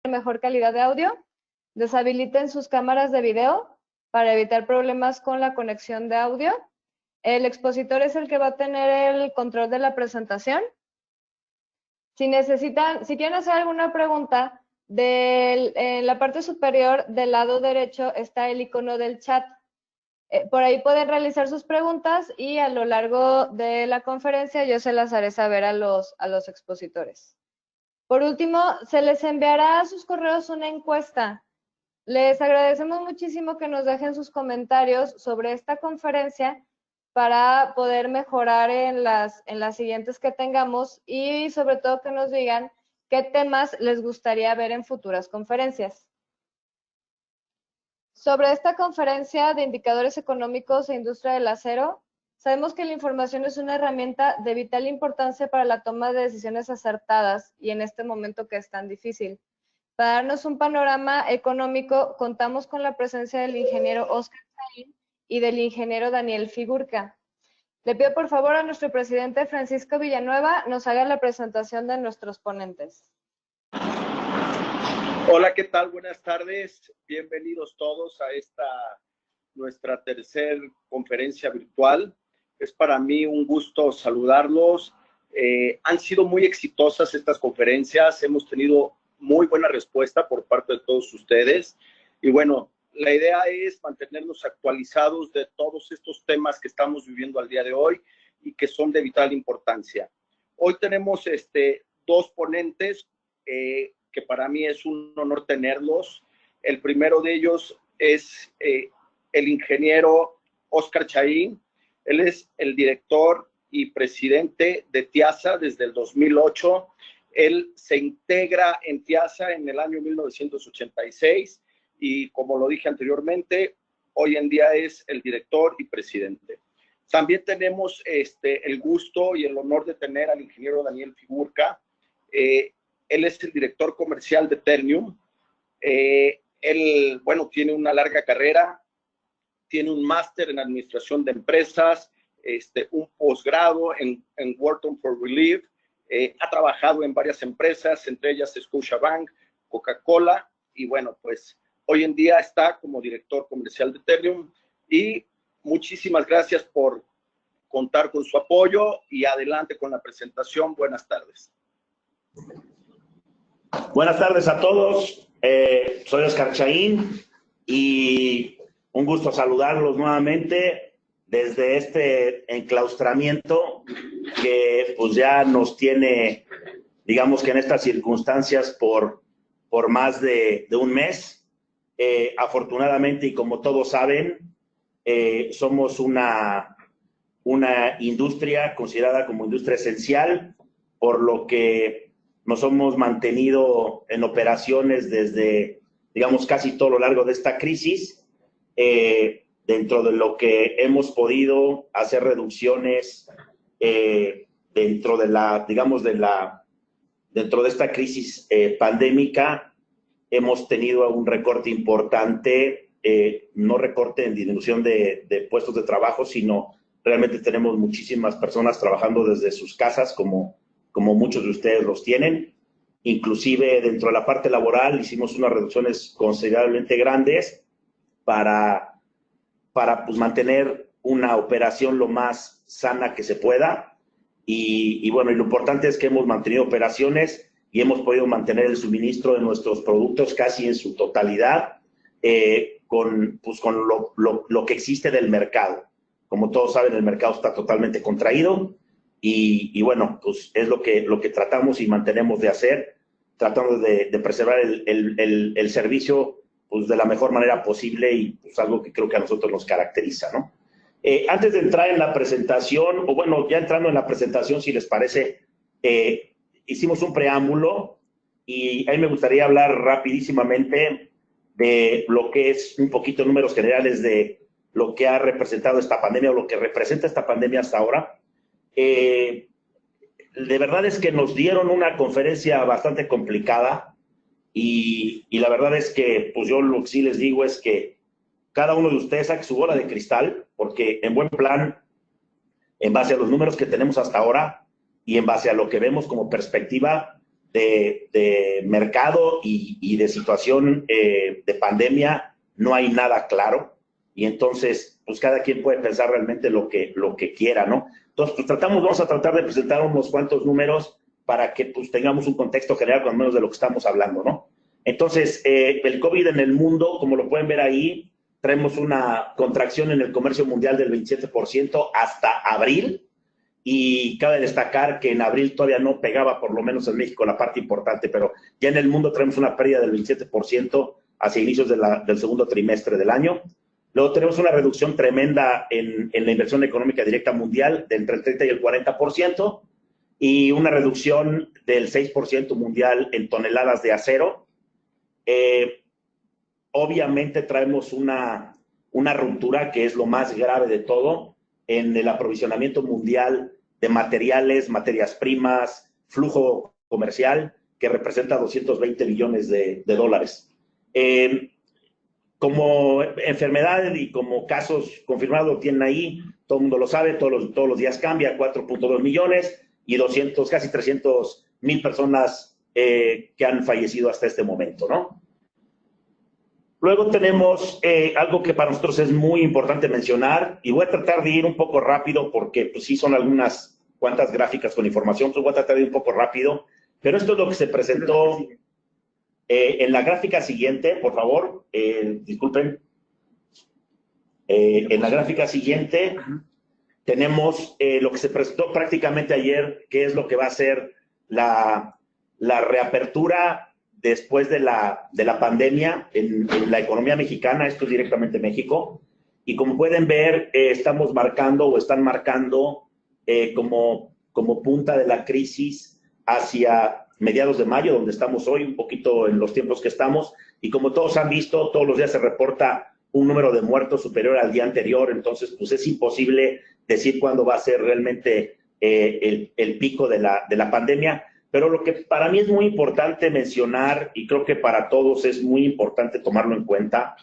mejor calidad de audio. Deshabiliten sus cámaras de video para evitar problemas con la conexión de audio. El expositor es el que va a tener el control de la presentación. Si quieren hacer alguna pregunta, en la parte superior del lado derecho está el icono del chat. Por ahí pueden realizar sus preguntas y a lo largo de la conferencia yo se las haré saber a los expositores. Por último, se les enviará a sus correos una encuesta. Les agradecemos muchísimo que nos dejen sus comentarios sobre esta conferencia para poder mejorar en las siguientes que tengamos y sobre todo que nos digan qué temas les gustaría ver en futuras conferencias. Sobre esta conferencia de indicadores económicos e industria del acero, sabemos que la información es una herramienta de vital importancia para la toma de decisiones acertadas y en este momento que es tan difícil. Para darnos un panorama económico, contamos con la presencia del ingeniero Óscar Chaín y del ingeniero Daniel Figurca. Le pido por favor a nuestro presidente Francisco Villanueva nos haga la presentación de nuestros ponentes. Hola, ¿qué tal? Buenas tardes. Bienvenidos todos a esta nuestra tercera conferencia virtual. Es para mí un gusto saludarlos. Han sido muy exitosas estas conferencias. Hemos tenido muy buena respuesta por parte de todos ustedes. Y bueno, la idea es mantenernos actualizados de todos estos temas que estamos viviendo al día de hoy y que son de vital importancia. Hoy tenemos dos ponentes que para mí es un honor tenerlos. El primero de ellos es el ingeniero Óscar Chaín. Él es el director y presidente de TIASA desde el 2008. Él se integra en TIASA en el año 1986 y, como lo dije anteriormente, hoy en día es el director y presidente. También tenemos el gusto y el honor de tener al ingeniero Daniel Figurca. Él es el director comercial de Ternium. Él, bueno, tiene una larga carrera, tiene un máster en administración de empresas, un posgrado en Wharton for Relief. Ha trabajado en varias empresas, entre ellas Scotiabank, Coca-Cola, y bueno, pues hoy en día está como director comercial de Ternium. Y muchísimas gracias por contar con su apoyo y adelante con la presentación. Buenas tardes. Buenas tardes a todos. Soy Óscar Chaín y un gusto saludarlos nuevamente desde este enclaustramiento que pues ya nos tiene, digamos que en estas circunstancias por más de un mes. Afortunadamente, y como todos saben, somos una industria considerada como industria esencial, por lo que nos hemos mantenido en operaciones desde, digamos, casi todo lo largo de esta crisis. Dentro de lo que hemos podido hacer reducciones dentro de la, digamos, dentro de esta crisis pandémica, hemos tenido un recorte importante, no recorte en disminución de puestos de trabajo, sino realmente tenemos muchísimas personas trabajando desde sus casas, como muchos de ustedes los tienen. Inclusive dentro de la parte laboral hicimos unas reducciones considerablemente grandes para pues, mantener una operación lo más sana que se pueda. Y bueno, y lo importante es que hemos mantenido operaciones y hemos podido mantener el suministro de nuestros productos casi en su totalidad, con lo que existe del mercado. Como todos saben, el mercado está totalmente contraído y bueno, pues es lo que tratamos y mantenemos de hacer, tratando de preservar el servicio pues, de la mejor manera posible y pues, algo que creo que a nosotros nos caracteriza, ¿no? Antes de entrar en la presentación, o bueno, ya entrando en la presentación, si les parece, hicimos un preámbulo y ahí me gustaría hablar rapidísimamente de lo que es un poquito números generales de lo que ha representado esta pandemia o lo que representa esta pandemia hasta ahora. De verdad es que nos dieron una conferencia bastante complicada y la verdad es que pues yo lo que sí les digo es que cada uno de ustedes saque su bola de cristal, porque en buen plan, en base a los números que tenemos hasta ahora y en base a lo que vemos como perspectiva, de mercado y de situación de pandemia no hay nada claro, y entonces pues cada quien puede pensar realmente lo que quiera, ¿no? Entonces pues vamos a tratar de presentar unos cuantos números para que pues tengamos un contexto general con menos de lo que estamos hablando, ¿no? Entonces el COVID en el mundo, como lo pueden ver ahí, traemos una contracción en el comercio mundial del 27% hasta abril, y cabe destacar que en abril todavía no pegaba, por lo menos en México, la parte importante, pero ya en el mundo traemos una pérdida del 27% hacia inicios del segundo trimestre del año. Luego tenemos una reducción tremenda en la inversión económica directa mundial de entre el 30 y el 40%, y una reducción del 6% mundial en toneladas de acero. Obviamente traemos una ruptura, que es lo más grave de todo, en el aprovisionamiento mundial de materiales, materias primas, flujo comercial, que representa 220 billones de dólares. Como enfermedad y como casos confirmados tienen ahí, todo el mundo lo sabe, todos los días cambia, 4.2 millones y casi 300,000 personas que han fallecido hasta este momento, ¿no? Luego tenemos algo que para nosotros es muy importante mencionar, y voy a tratar de ir un poco rápido porque pues, sí son algunas cuantas gráficas con información, entonces voy a tratar de ir un poco rápido, pero esto es lo que se presentó en la gráfica siguiente, por favor, disculpen. En la gráfica siguiente tenemos lo que se presentó prácticamente ayer, que es lo que va a ser la reapertura después de la pandemia en la economía mexicana. Esto es directamente México, y como pueden ver, estamos marcando o están marcando como punta de la crisis hacia mediados de mayo, donde estamos hoy, un poquito en los tiempos que estamos, y como todos han visto, todos los días se reporta un número de muertos superior al día anterior, entonces pues es imposible decir cuándo va a ser realmente el pico de la pandemia. Pero lo que para mí es muy importante mencionar, y creo que para todos es muy importante tomarlo en cuenta,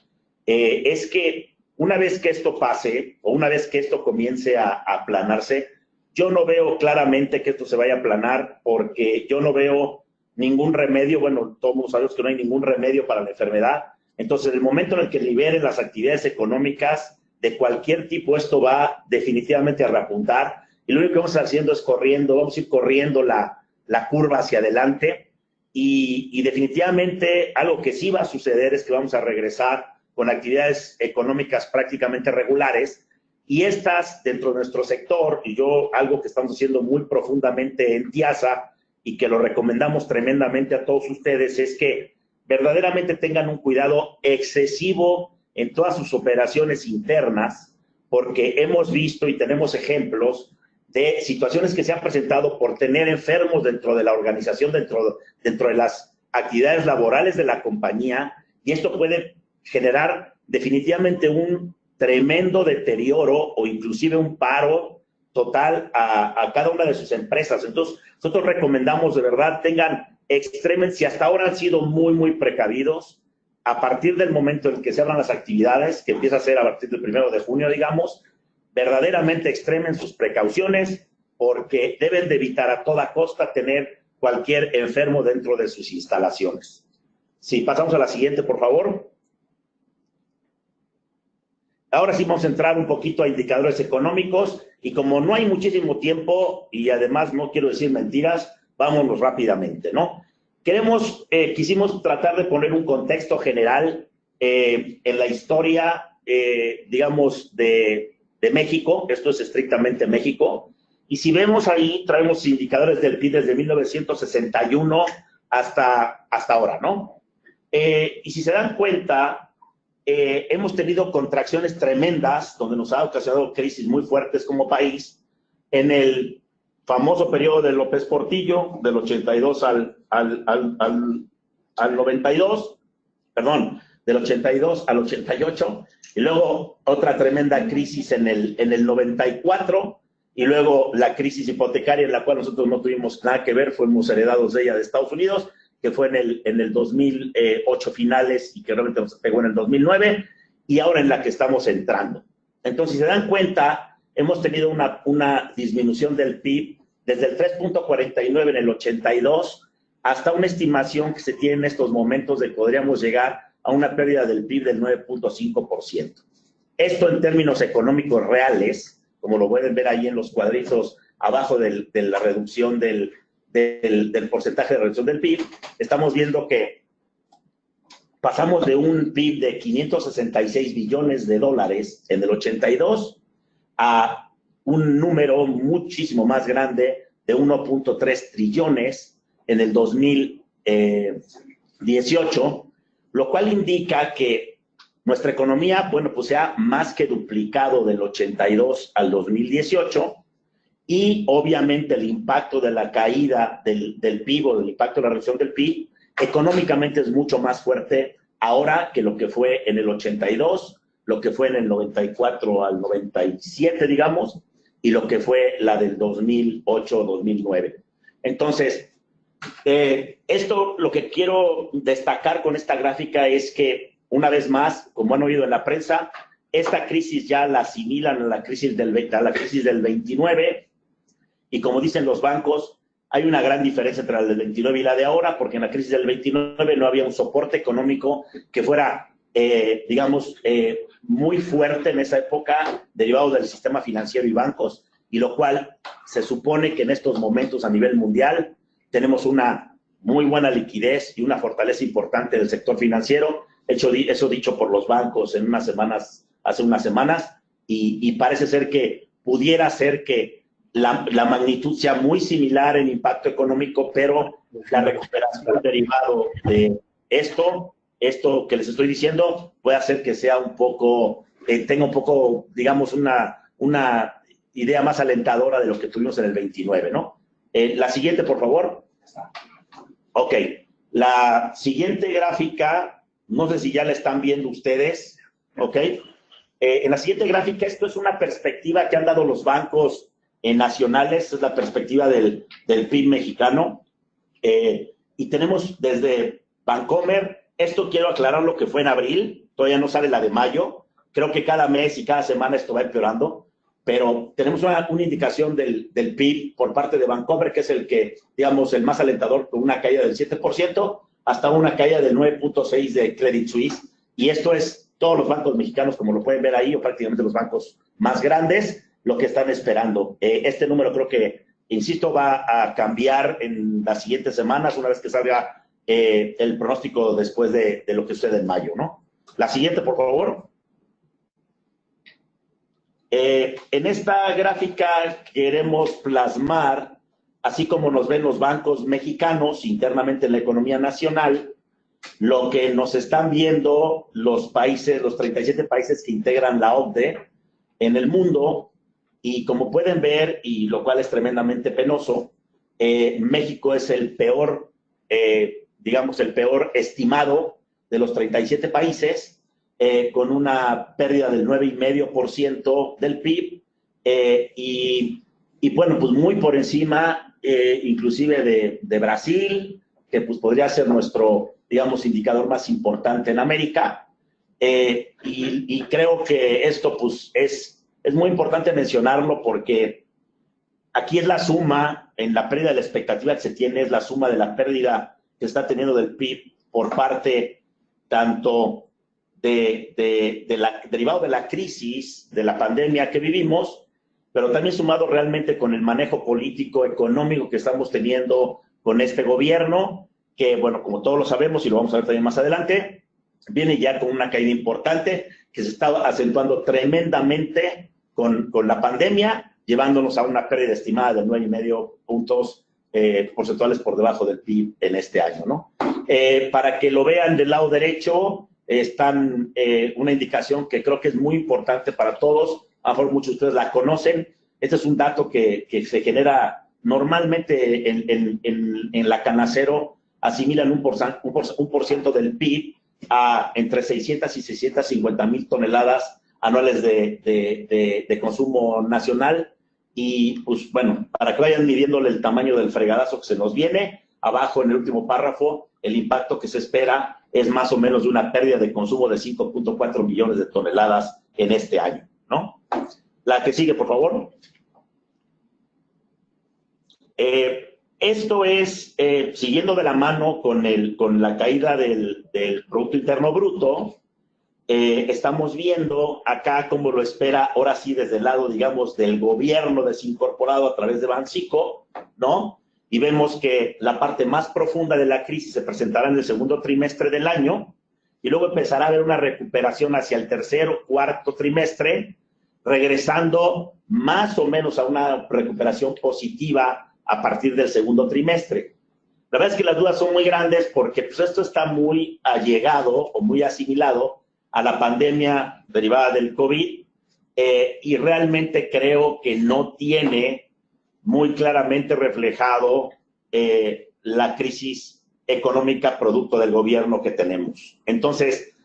es que una vez que esto pase, o una vez que esto comience a aplanarse, yo no veo claramente que esto se vaya a aplanar, porque yo no veo ningún remedio. Bueno, todos sabemos que no hay ningún remedio para la enfermedad. Entonces, en el momento en el que liberen las actividades económicas de cualquier tipo, esto va definitivamente a reapuntar, y lo único que vamos a estar haciendo es vamos a ir corriendo la curva hacia adelante, y definitivamente algo que sí va a suceder es que vamos a regresar con actividades económicas prácticamente regulares, y estas dentro de nuestro sector, y algo que estamos haciendo muy profundamente en TIASA y que lo recomendamos tremendamente a todos ustedes, es que verdaderamente tengan un cuidado excesivo en todas sus operaciones internas, porque hemos visto y tenemos ejemplos de situaciones que se han presentado por tener enfermos dentro de la organización, dentro de las actividades laborales de la compañía, y esto puede generar definitivamente un tremendo deterioro o inclusive un paro total a cada una de sus empresas. Entonces, nosotros recomendamos de verdad extremen, si hasta ahora han sido muy, muy precavidos, a partir del momento en que se abran las actividades, que empieza a ser a partir del 1 de junio, digamos, verdaderamente extremen sus precauciones, porque deben de evitar a toda costa tener cualquier enfermo dentro de sus instalaciones. Si pasamos a la siguiente, por favor. Ahora sí vamos a entrar un poquito a indicadores económicos, y como no hay muchísimo tiempo y además no quiero decir mentiras, vámonos rápidamente, ¿no? Quisimos tratar de poner un contexto general en la historia, digamos, de México. Esto es estrictamente México, y si vemos ahí, traemos indicadores del PIB desde 1961 hasta ahora, ¿no? Y si se dan cuenta, hemos tenido contracciones tremendas, donde nos ha ocasionado crisis muy fuertes como país, en el famoso periodo de López Portillo, del 82 al 92, perdón, del 82 al 88, y luego otra tremenda crisis en el 94, y luego la crisis hipotecaria, en la cual nosotros no tuvimos nada que ver, fuimos heredados de ella de Estados Unidos, que fue en el 2008 finales, y que realmente nos pegó en el 2009, y ahora en la que estamos entrando. Entonces, si se dan cuenta, hemos tenido una disminución del PIB desde el 3.49 en el 82 hasta una estimación que se tiene en estos momentos de que podríamos llegar a una pérdida del PIB del 9.5%. Esto en términos económicos reales, como lo pueden ver ahí en los cuadritos abajo de la reducción del porcentaje de reducción del PIB, estamos viendo que pasamos de un PIB de 566 billones de dólares en el 82 a un número muchísimo más grande de 1.3 trillones en el 2018, lo cual indica que nuestra economía, bueno, pues se ha más que duplicado del 82 al 2018 y obviamente el impacto de la caída del PIB o del impacto de la reducción del PIB económicamente es mucho más fuerte ahora que lo que fue en el 82, lo que fue en el 94 al 97, digamos, y lo que fue la del 2008-2009. Entonces, esto lo que quiero destacar con esta gráfica es que, una vez más, como han oído en la prensa, esta crisis ya la asimilan a la crisis del 29, y como dicen los bancos, hay una gran diferencia entre la del 29 y la de ahora, porque en la crisis del 29 no había un soporte económico que fuera, digamos, muy fuerte en esa época, derivado del sistema financiero y bancos, y lo cual se supone que en estos momentos a nivel mundial tenemos una muy buena liquidez y una fortaleza importante del sector financiero, eso dicho por los bancos en hace unas semanas, y parece ser que pudiera ser que la magnitud sea muy similar en impacto económico, pero la recuperación derivado de esto que les estoy diciendo puede hacer que sea un poco, tenga un poco, digamos, una idea más alentadora de lo que tuvimos en el 29, ¿no? La siguiente, por favor. Ok, la siguiente gráfica, no sé si ya la están viendo ustedes, ¿ok? En la siguiente gráfica, esto es una perspectiva que han dado los bancos nacionales, es la perspectiva del PIB mexicano, y tenemos desde Bancomer, esto quiero aclarar lo que fue en abril, todavía no sale la de mayo, creo que cada mes y cada semana esto va empeorando, pero tenemos una indicación del PIB por parte de Bancomer, que es el que, digamos, el más alentador, con una caída del 7%, hasta una caída del 9.6% de Credit Suisse, y esto es todos los bancos mexicanos, como lo pueden ver ahí, o prácticamente los bancos más grandes, lo que están esperando. Este número creo que, insisto, va a cambiar en las siguientes semanas, una vez que salga el pronóstico después de lo que sucede en mayo, ¿no? La siguiente, por favor. En esta gráfica queremos plasmar, así como nos ven los bancos mexicanos internamente en la economía nacional, lo que nos están viendo los países, los 37 países que integran la OCDE en el mundo. Y como pueden ver, y lo cual es tremendamente penoso, México es el peor, digamos, el peor estimado de los 37 países, con una pérdida del 9,5% del PIB, y bueno, pues muy por encima, inclusive de Brasil, que pues podría ser nuestro, digamos, indicador más importante en América, y creo que esto pues es muy importante mencionarlo porque aquí es la suma, en la pérdida de la expectativa que se tiene, es la suma de la pérdida que está teniendo del PIB por parte tanto derivado de la crisis, de la pandemia que vivimos, pero también sumado realmente con el manejo político, económico que estamos teniendo con este gobierno, que, bueno, como todos lo sabemos y lo vamos a ver también más adelante, viene ya con una caída importante que se está acentuando tremendamente con la pandemia, llevándonos a una pérdida estimada de 9,5 puntos porcentuales por debajo del PIB en este año, ¿no? Para que lo vean del lado derecho, están una indicación que creo que es muy importante para todos, a lo mejor muchos de ustedes la conocen. Este es un dato que se genera normalmente en la Canacero, asimilan un por ciento del PIB a entre 600 y 650 mil toneladas anuales de consumo nacional. Y pues bueno, para que vayan midiéndole el tamaño del fregadazo que se nos viene, abajo en el último párrafo, el impacto que se espera es más o menos de una pérdida de consumo de 5.4 millones de toneladas en este año, ¿no? La que sigue, por favor. esto es, siguiendo de la mano con la caída del Producto Interno Bruto, estamos viendo acá cómo lo espera, ahora sí, desde el lado, digamos, del gobierno desincorporado a través de Banxico, ¿no? Y vemos que la parte más profunda de la crisis se presentará en el segundo trimestre del año y luego empezará a haber una recuperación hacia el tercer o cuarto trimestre, regresando más o menos a una recuperación positiva a partir del segundo trimestre. La verdad es que las dudas son muy grandes porque pues, esto está muy allegado o muy asimilado a la pandemia derivada del COVID y realmente creo que no tiene muy claramente reflejado la crisis económica producto del gobierno que tenemos. Entonces,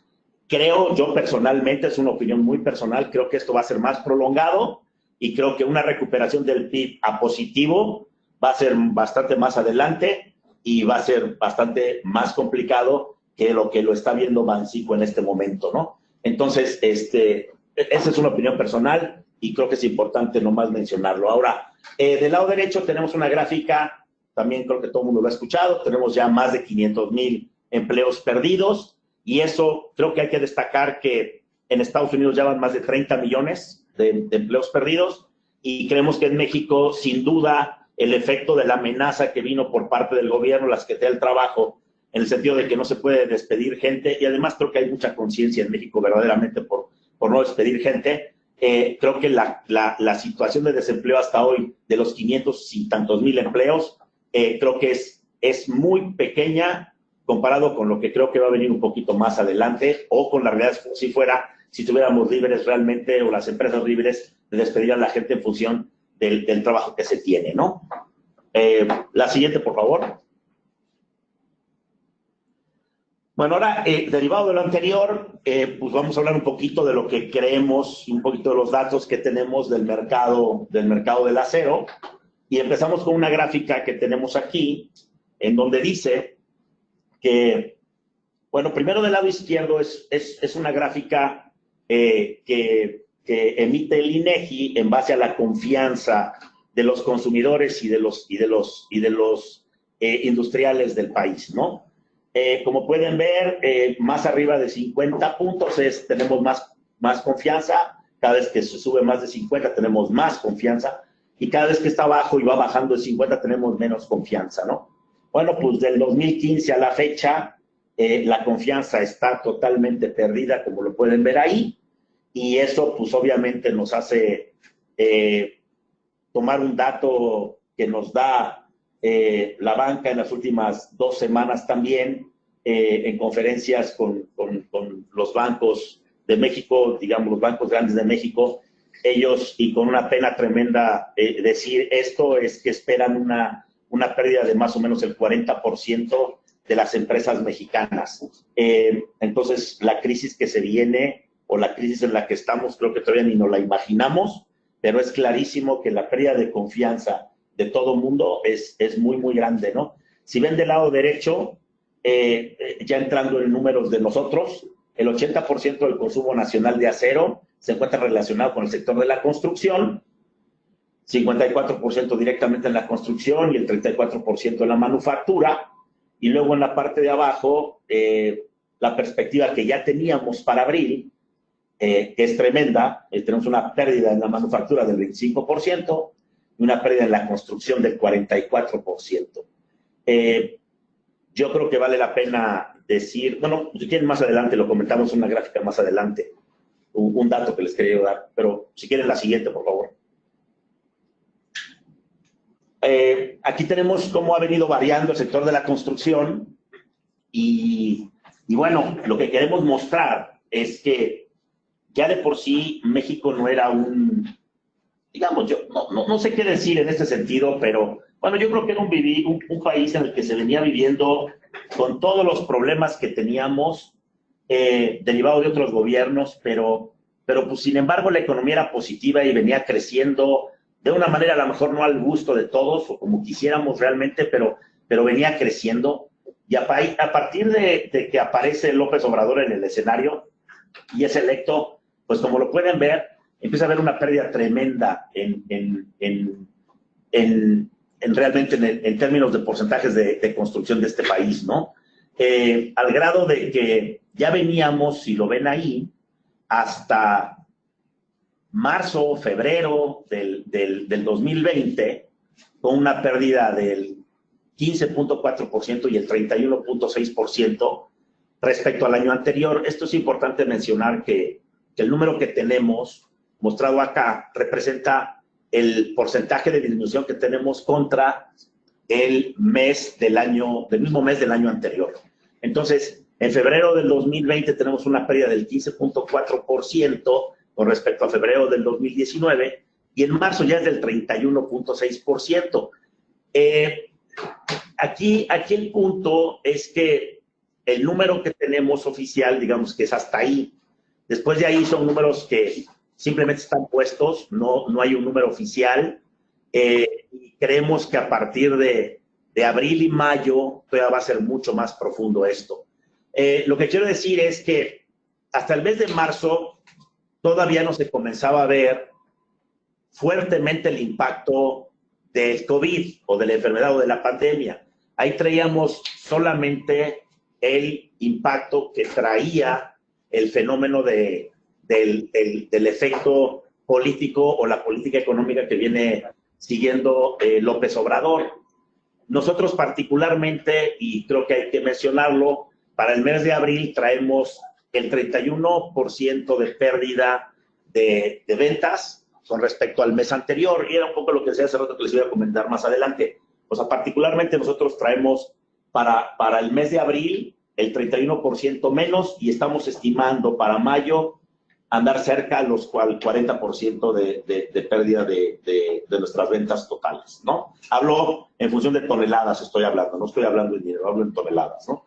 creo yo personalmente, es una opinión muy personal, creo que esto va a ser más prolongado y creo que una recuperación del PIB a positivo va a ser bastante más adelante y va a ser bastante más complicado que lo está viendo Banxico en este momento, ¿no? Entonces, esa es una opinión personal y creo que es importante nomás mencionarlo. Ahora, del lado derecho tenemos una gráfica, también creo que todo el mundo lo ha escuchado, tenemos ya más de 500,000 empleos perdidos y eso creo que hay que destacar que en Estados Unidos ya van más de 30 millones de empleos perdidos y creemos que en México, sin duda, el efecto de la amenaza que vino por parte del gobierno, la Secretaría del Trabajo, en el sentido de que no se puede despedir gente, y además creo que hay mucha conciencia en México verdaderamente por no despedir gente. Creo que la situación de desempleo hasta hoy, de los 500 y tantos mil empleos, creo que es muy pequeña comparado con lo que creo que va a venir un poquito más adelante, o con la realidad si estuviéramos libres realmente, o las empresas libres de despedir a la gente en función del trabajo que se tiene, ¿no? La siguiente, por favor. Bueno, ahora, derivado de lo anterior, pues vamos a hablar un poquito de lo que creemos, un poquito de los datos que tenemos del mercado del acero. Y empezamos con una gráfica que tenemos aquí, en donde dice que, bueno, primero del lado izquierdo es una gráfica que emite el INEGI en base a la confianza de los consumidores y de los industriales del país, ¿no? Como pueden ver, más arriba de 50 puntos tenemos más confianza. Cada vez que se sube más de 50 tenemos más confianza. Y cada vez que está abajo y va bajando de 50 tenemos menos confianza, ¿no? Bueno, pues del 2015 a la fecha, la confianza está totalmente perdida, como lo pueden ver ahí. Y eso, pues obviamente nos hace tomar un dato que nos da la banca en las últimas 2 semanas también, en conferencias con los bancos de México, digamos, los bancos grandes de México, ellos, y con una pena tremenda, decir esto es que esperan una pérdida de más o menos el 40% de las empresas mexicanas. Entonces, la crisis que se viene, o la crisis en la que estamos, creo que todavía ni nos la imaginamos, pero es clarísimo que la pérdida de confianza de todo mundo es muy, muy grande, ¿no? Si ven del lado derecho, ya entrando en números de nosotros, el 80% del consumo nacional de acero se encuentra relacionado con el sector de la construcción, 54% directamente en la construcción y el 34% en la manufactura. Y luego en la parte de abajo, la perspectiva que ya teníamos para abril, que es tremenda, tenemos una pérdida en la manufactura del 25%, y una pérdida en la construcción del 44%. Yo creo que vale la pena decir, bueno, si quieren más adelante, lo comentamos en una gráfica más adelante, un dato que les quería dar, pero si quieren la siguiente, por favor. Aquí tenemos cómo ha venido variando el sector de la construcción y bueno, lo que queremos mostrar es que ya de por sí México no era digamos, yo no sé qué decir en este sentido, pero bueno, yo creo que era un país en el que se venía viviendo con todos los problemas que teníamos derivados de otros gobiernos, pero pues sin embargo la economía era positiva y venía creciendo de una manera a lo mejor no al gusto de todos o como quisiéramos realmente, pero venía creciendo. Y a partir de que aparece López Obrador en el escenario y es electo, pues como lo pueden ver, empieza a haber una pérdida tremenda en realmente en términos de porcentajes de construcción de este país, ¿no? Al grado de que ya veníamos, si lo ven ahí, hasta marzo, febrero del 2020, con una pérdida del 15.4% y el 31.6% respecto al año anterior. Esto es importante mencionar que el número que tenemos mostrado acá representa el porcentaje de disminución que tenemos contra el mismo mes del año anterior. Entonces, en febrero del 2020 tenemos una pérdida del 15.4% con respecto a febrero del 2019 y en marzo ya es del 31.6%. Aquí el punto es que el número que tenemos oficial, digamos que es hasta ahí. Después de ahí son números que simplemente están puestos, no hay un número oficial. Y creemos que a partir de abril y mayo todavía va a ser mucho más profundo esto. Lo que quiero decir es que hasta el mes de marzo todavía no se comenzaba a ver fuertemente el impacto del COVID o de la enfermedad o de la pandemia. Ahí traíamos solamente el impacto que traía el fenómeno del efecto político o la política económica que viene siguiendo López Obrador. Nosotros particularmente, y creo que hay que mencionarlo, para el mes de abril traemos el 31% de pérdida de ventas con respecto al mes anterior, y era un poco lo que decía hace rato que les iba a comentar más adelante. O sea, particularmente nosotros traemos para el mes de abril el 31% menos y estamos estimando para mayo andar cerca a los 40% de pérdida de nuestras ventas totales, ¿no? Hablo en función de toneladas, estoy hablando, no estoy hablando en dinero, hablo en toneladas, ¿no?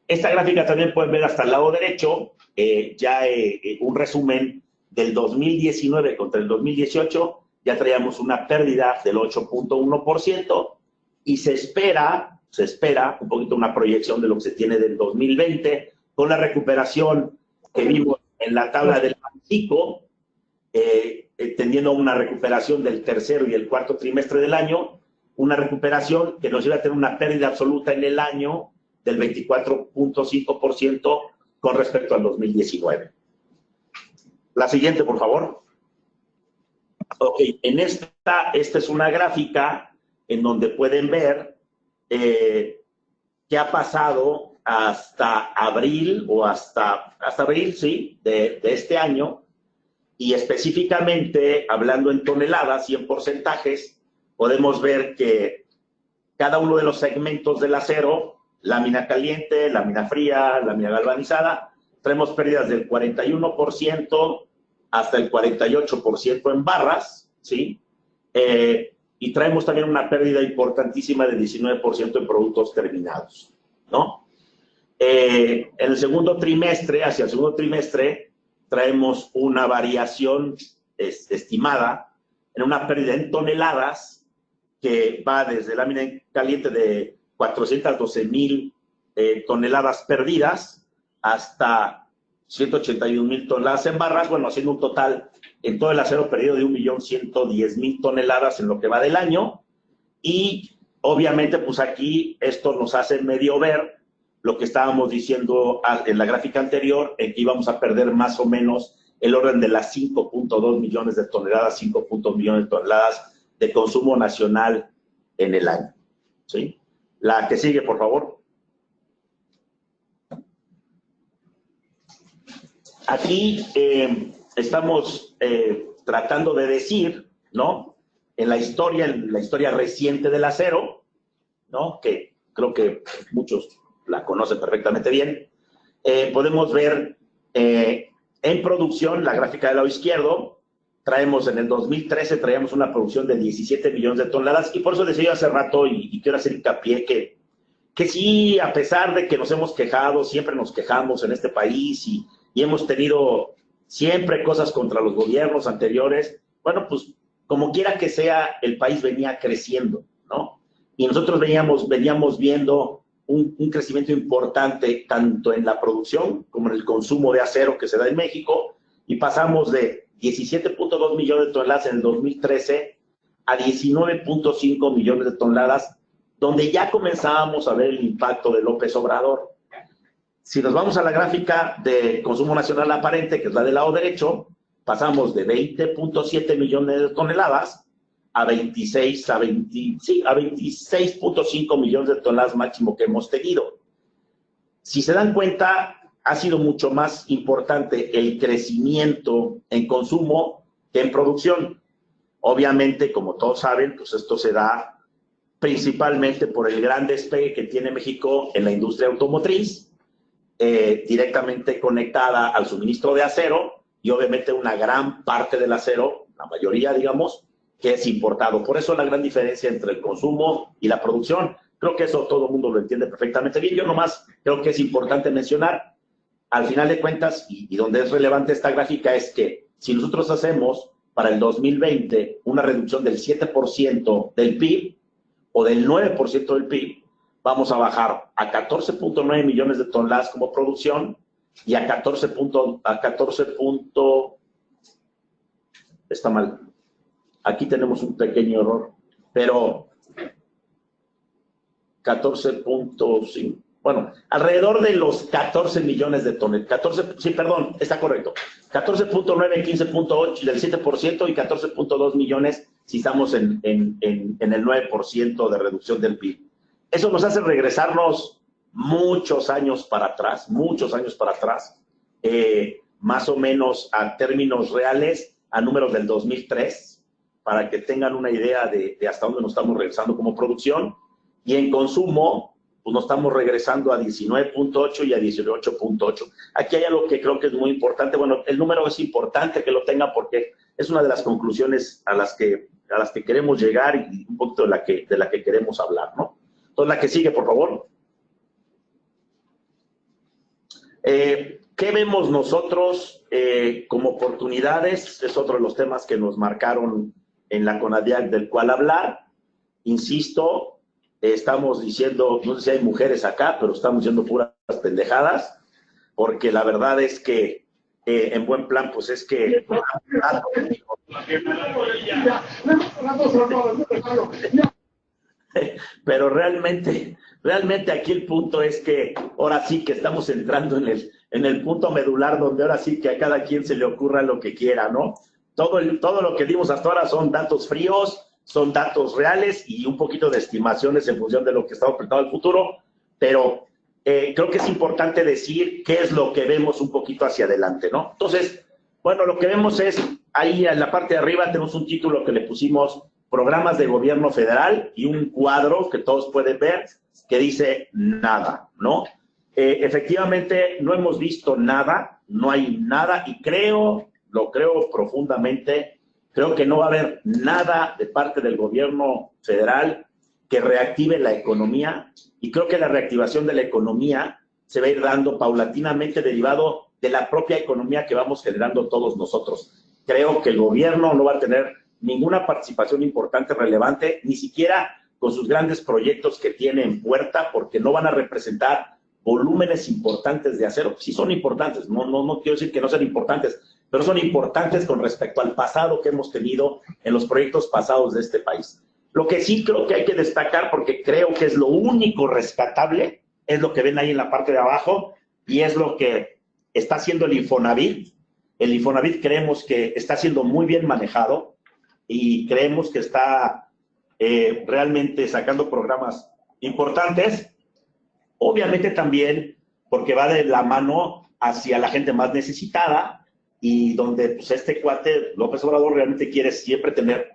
Esta gráfica también pueden ver hasta el lado derecho, un resumen del 2019 contra el 2018, ya traíamos una pérdida del 8.1% y se espera un poquito una proyección de lo que se tiene del 2020 con la recuperación que vimos en la tabla del Banxico, tendiendo a una recuperación del tercero y el cuarto trimestre del año, una recuperación que nos lleva a tener una pérdida absoluta en el año del 24.5% con respecto al 2019. La siguiente, por favor. Ok, esta es una gráfica en donde pueden ver qué ha pasado hasta abril o hasta abril, sí, de este año, y específicamente hablando en toneladas y en porcentajes, podemos ver que cada uno de los segmentos del acero, lámina caliente, lámina fría, lámina galvanizada, tenemos pérdidas del 41% hasta el 48% en barras, ¿sí? Y traemos también una pérdida importantísima del 19% en productos terminados, ¿no? En el segundo trimestre, hacia el segundo trimestre, traemos una variación estimada en una pérdida en toneladas que va desde lámina caliente de 412,000 toneladas perdidas hasta 181,000 toneladas en barras, bueno, haciendo un total en todo el acero perdido de 1,110,000 toneladas en lo que va del año. Y obviamente, pues aquí esto nos hace medio ver lo que estábamos diciendo en la gráfica anterior, en que íbamos a perder más o menos el orden de las 5.2 millones de toneladas, 5.1 millones de toneladas de consumo nacional en el año, ¿sí? La que sigue, por favor. Aquí estamos tratando de decir, ¿no? En la historia reciente del acero, ¿no? Que creo que muchos la conocen perfectamente bien. Podemos ver en producción, la gráfica del lado izquierdo, traemos en el 2013, traíamos una producción de 17 millones de toneladas, y por eso decía yo hace rato, y quiero hacer hincapié que sí, a pesar de que nos hemos quejado, siempre nos quejamos en este país, y hemos tenido siempre cosas contra los gobiernos anteriores, bueno, pues como quiera que sea, el país venía creciendo, ¿no? Y nosotros veníamos viendo un crecimiento importante tanto en la producción como en el consumo de acero que se da en México, y pasamos de 17.2 millones de toneladas en el 2013 a 19.5 millones de toneladas, donde ya comenzábamos a ver el impacto de López Obrador. Si nos vamos a la gráfica de consumo nacional aparente, que es la del lado derecho, pasamos de 20.7 millones de toneladas a 26.5 millones de toneladas máximo que hemos tenido. Si se dan cuenta, ha sido mucho más importante el crecimiento en consumo que en producción. Obviamente, como todos saben, pues esto se da principalmente por el gran despegue que tiene México en la industria automotriz, directamente conectada al suministro de acero, y obviamente una gran parte del acero, la mayoría, digamos, que es importado. Por eso la gran diferencia entre el consumo y la producción. Creo que eso todo el mundo lo entiende perfectamente bien. Yo nomás creo que es importante mencionar, al final de cuentas, y donde es relevante esta gráfica, es que si nosotros hacemos para el 2020 una reducción del 7% del PIB o del 9% del PIB, vamos a bajar a 14.9 millones de toneladas como producción y a 14 está mal. Aquí tenemos un pequeño error, pero 14.5, bueno, alrededor de los 14 millones de toneladas, sí, perdón, está correcto, 14.9, 15.8 del 7% y 14.2 millones si estamos en el 9% de reducción del PIB. Eso nos hace regresarnos muchos años para atrás, más o menos a términos reales, a números del 2003, para que tengan una idea de hasta dónde nos estamos regresando como producción. Y en consumo, pues nos estamos regresando a 19.8 y a 18.8. Aquí hay algo que creo que es muy importante. Bueno, el número es importante que lo tengan porque es una de las conclusiones a las que queremos llegar y un poquito de la que queremos hablar, ¿no? Entonces, la que sigue, por favor. ¿Qué vemos nosotros como oportunidades? Es otro de los temas que nos marcaron en la CONADIAC del cual hablar. Insisto, estamos diciendo, no sé si hay mujeres acá, pero estamos diciendo puras pendejadas, porque la verdad es que en buen plan, pues es que... Pero realmente aquí el punto es que ahora sí que estamos entrando en el punto medular donde ahora sí que a cada quien se le ocurra lo que quiera, ¿no? Todo lo que dimos hasta ahora son datos fríos, son datos reales y un poquito de estimaciones en función de lo que estamos proyectando al futuro, pero creo que es importante decir qué es lo que vemos un poquito hacia adelante, ¿no? Entonces, bueno, lo que vemos es, ahí en la parte de arriba tenemos un título que le pusimos Programas de Gobierno Federal y un cuadro que todos pueden ver que dice nada, ¿no? Efectivamente, no hemos visto nada, no hay nada y lo creo profundamente, creo que no va a haber nada de parte del gobierno federal que reactive la economía y creo que la reactivación de la economía se va a ir dando paulatinamente derivado de la propia economía que vamos generando todos nosotros. Creo que el gobierno no va a tener ninguna participación importante, relevante, ni siquiera con sus grandes proyectos que tiene en puerta, porque no van a representar volúmenes importantes de acero. Sí son importantes, no quiero decir que no sean importantes, pero son importantes con respecto al pasado que hemos tenido en los proyectos pasados de este país. Lo que sí creo que hay que destacar, porque creo que es lo único rescatable, es lo que ven ahí en la parte de abajo, y es lo que está haciendo el Infonavit. El Infonavit creemos que está siendo muy bien manejado, y creemos que está realmente sacando programas importantes, obviamente también porque va de la mano hacia la gente más necesitada y donde pues, este cuate, López Obrador, realmente quiere siempre tener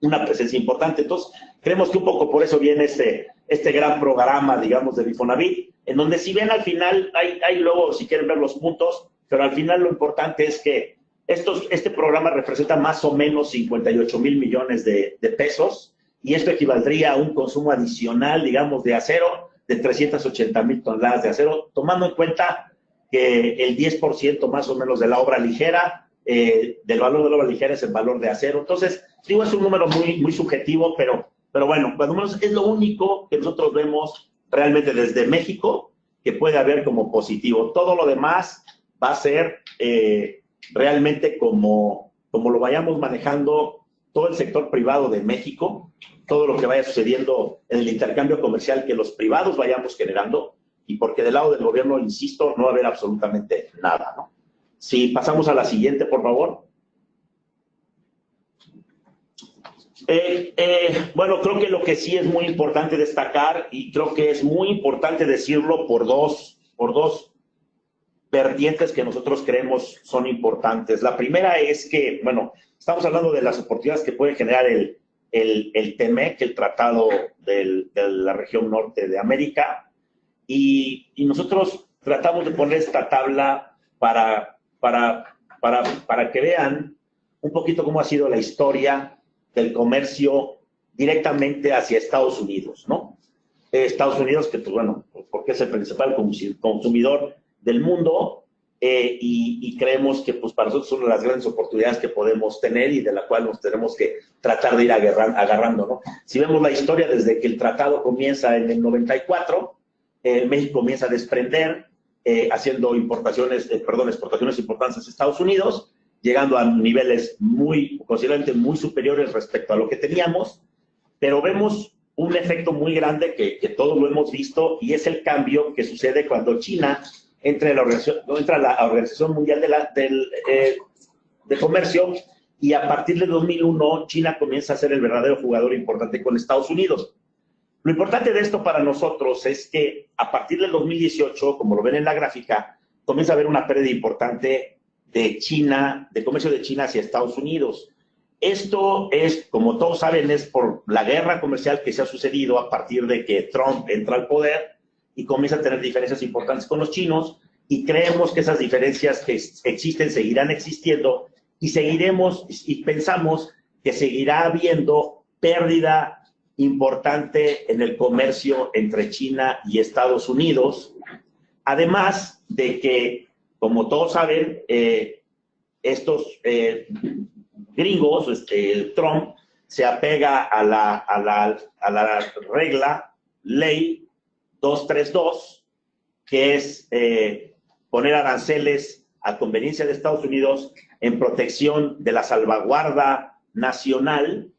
una presencia importante. Entonces, creemos que un poco por eso viene este gran programa, digamos, del Infonavit, en donde si ven al final, hay luego, si quieren ver los puntos, pero al final lo importante es que este programa representa más o menos 58 mil millones de pesos y esto equivaldría a un consumo adicional, digamos, de acero de 380 mil toneladas de acero, tomando en cuenta que el 10% más o menos de la obra ligera, del valor de la obra ligera es el valor de acero. Entonces, digo, es un número muy subjetivo, pero bueno, cuando menos es lo único que nosotros vemos realmente desde México que puede haber como positivo. Todo lo demás va a ser... realmente como lo vayamos manejando todo el sector privado de México, todo lo que vaya sucediendo en el intercambio comercial que los privados vayamos generando, y porque del lado del gobierno, insisto, no va a haber absolutamente nada, ¿no? Si pasamos a la siguiente, por favor. Bueno, creo que lo que sí es muy importante destacar, y creo que es muy importante decirlo por dos vertientes que nosotros creemos son importantes. La primera es que, bueno, estamos hablando de las oportunidades que puede generar el TEMEC, el Tratado de la Región Norte de América, y nosotros tratamos de poner esta tabla para que vean un poquito cómo ha sido la historia del comercio directamente hacia Estados Unidos, ¿no? Estados Unidos, que pues bueno, porque es el principal consumidor del mundo, y creemos que pues para nosotros es una de las grandes oportunidades que podemos tener y de la cual nos tenemos que tratar de ir agarrando, ¿no? Si vemos la historia desde que el tratado comienza en el 94, México comienza a desprender, haciendo exportaciones importantes a Estados Unidos, llegando a niveles considerablemente muy superiores respecto a lo que teníamos, pero vemos un efecto muy grande que todos lo hemos visto, y es el cambio que sucede cuando China entra a la Organización Mundial de Comercio, y a partir de 2001 China comienza a ser el verdadero jugador importante con Estados Unidos. Lo importante de esto para nosotros es que a partir del 2018, como lo ven en la gráfica, comienza a haber una pérdida importante de comercio de China hacia Estados Unidos. Esto es, como todos saben, es por la guerra comercial que se ha sucedido a partir de que Trump entra al poder y comienza a tener diferencias importantes con los chinos, y creemos que esas diferencias que existen seguirán existiendo, y pensamos que seguirá habiendo pérdida importante en el comercio entre China y Estados Unidos, además de que, como todos saben, estos gringos, Trump, se apega a la ley 232, que es poner aranceles a conveniencia de Estados Unidos en protección de la salvaguarda nacional,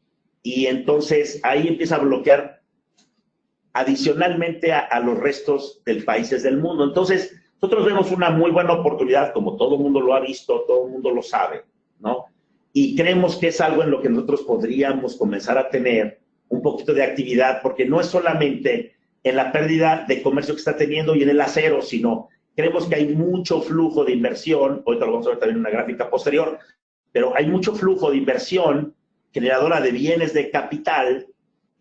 y entonces ahí empieza a bloquear adicionalmente a los restos de países del mundo. Entonces, nosotros vemos una muy buena oportunidad, como todo el mundo lo ha visto, todo el mundo lo sabe, ¿no? Y creemos que es algo en lo que nosotros podríamos comenzar a tener un poquito de actividad, porque no es solamente en la pérdida de comercio que está teniendo y en el acero, sino creemos que hay mucho flujo de inversión, ahorita lo vamos a ver también en una gráfica posterior, pero hay mucho flujo de inversión generadora de bienes de capital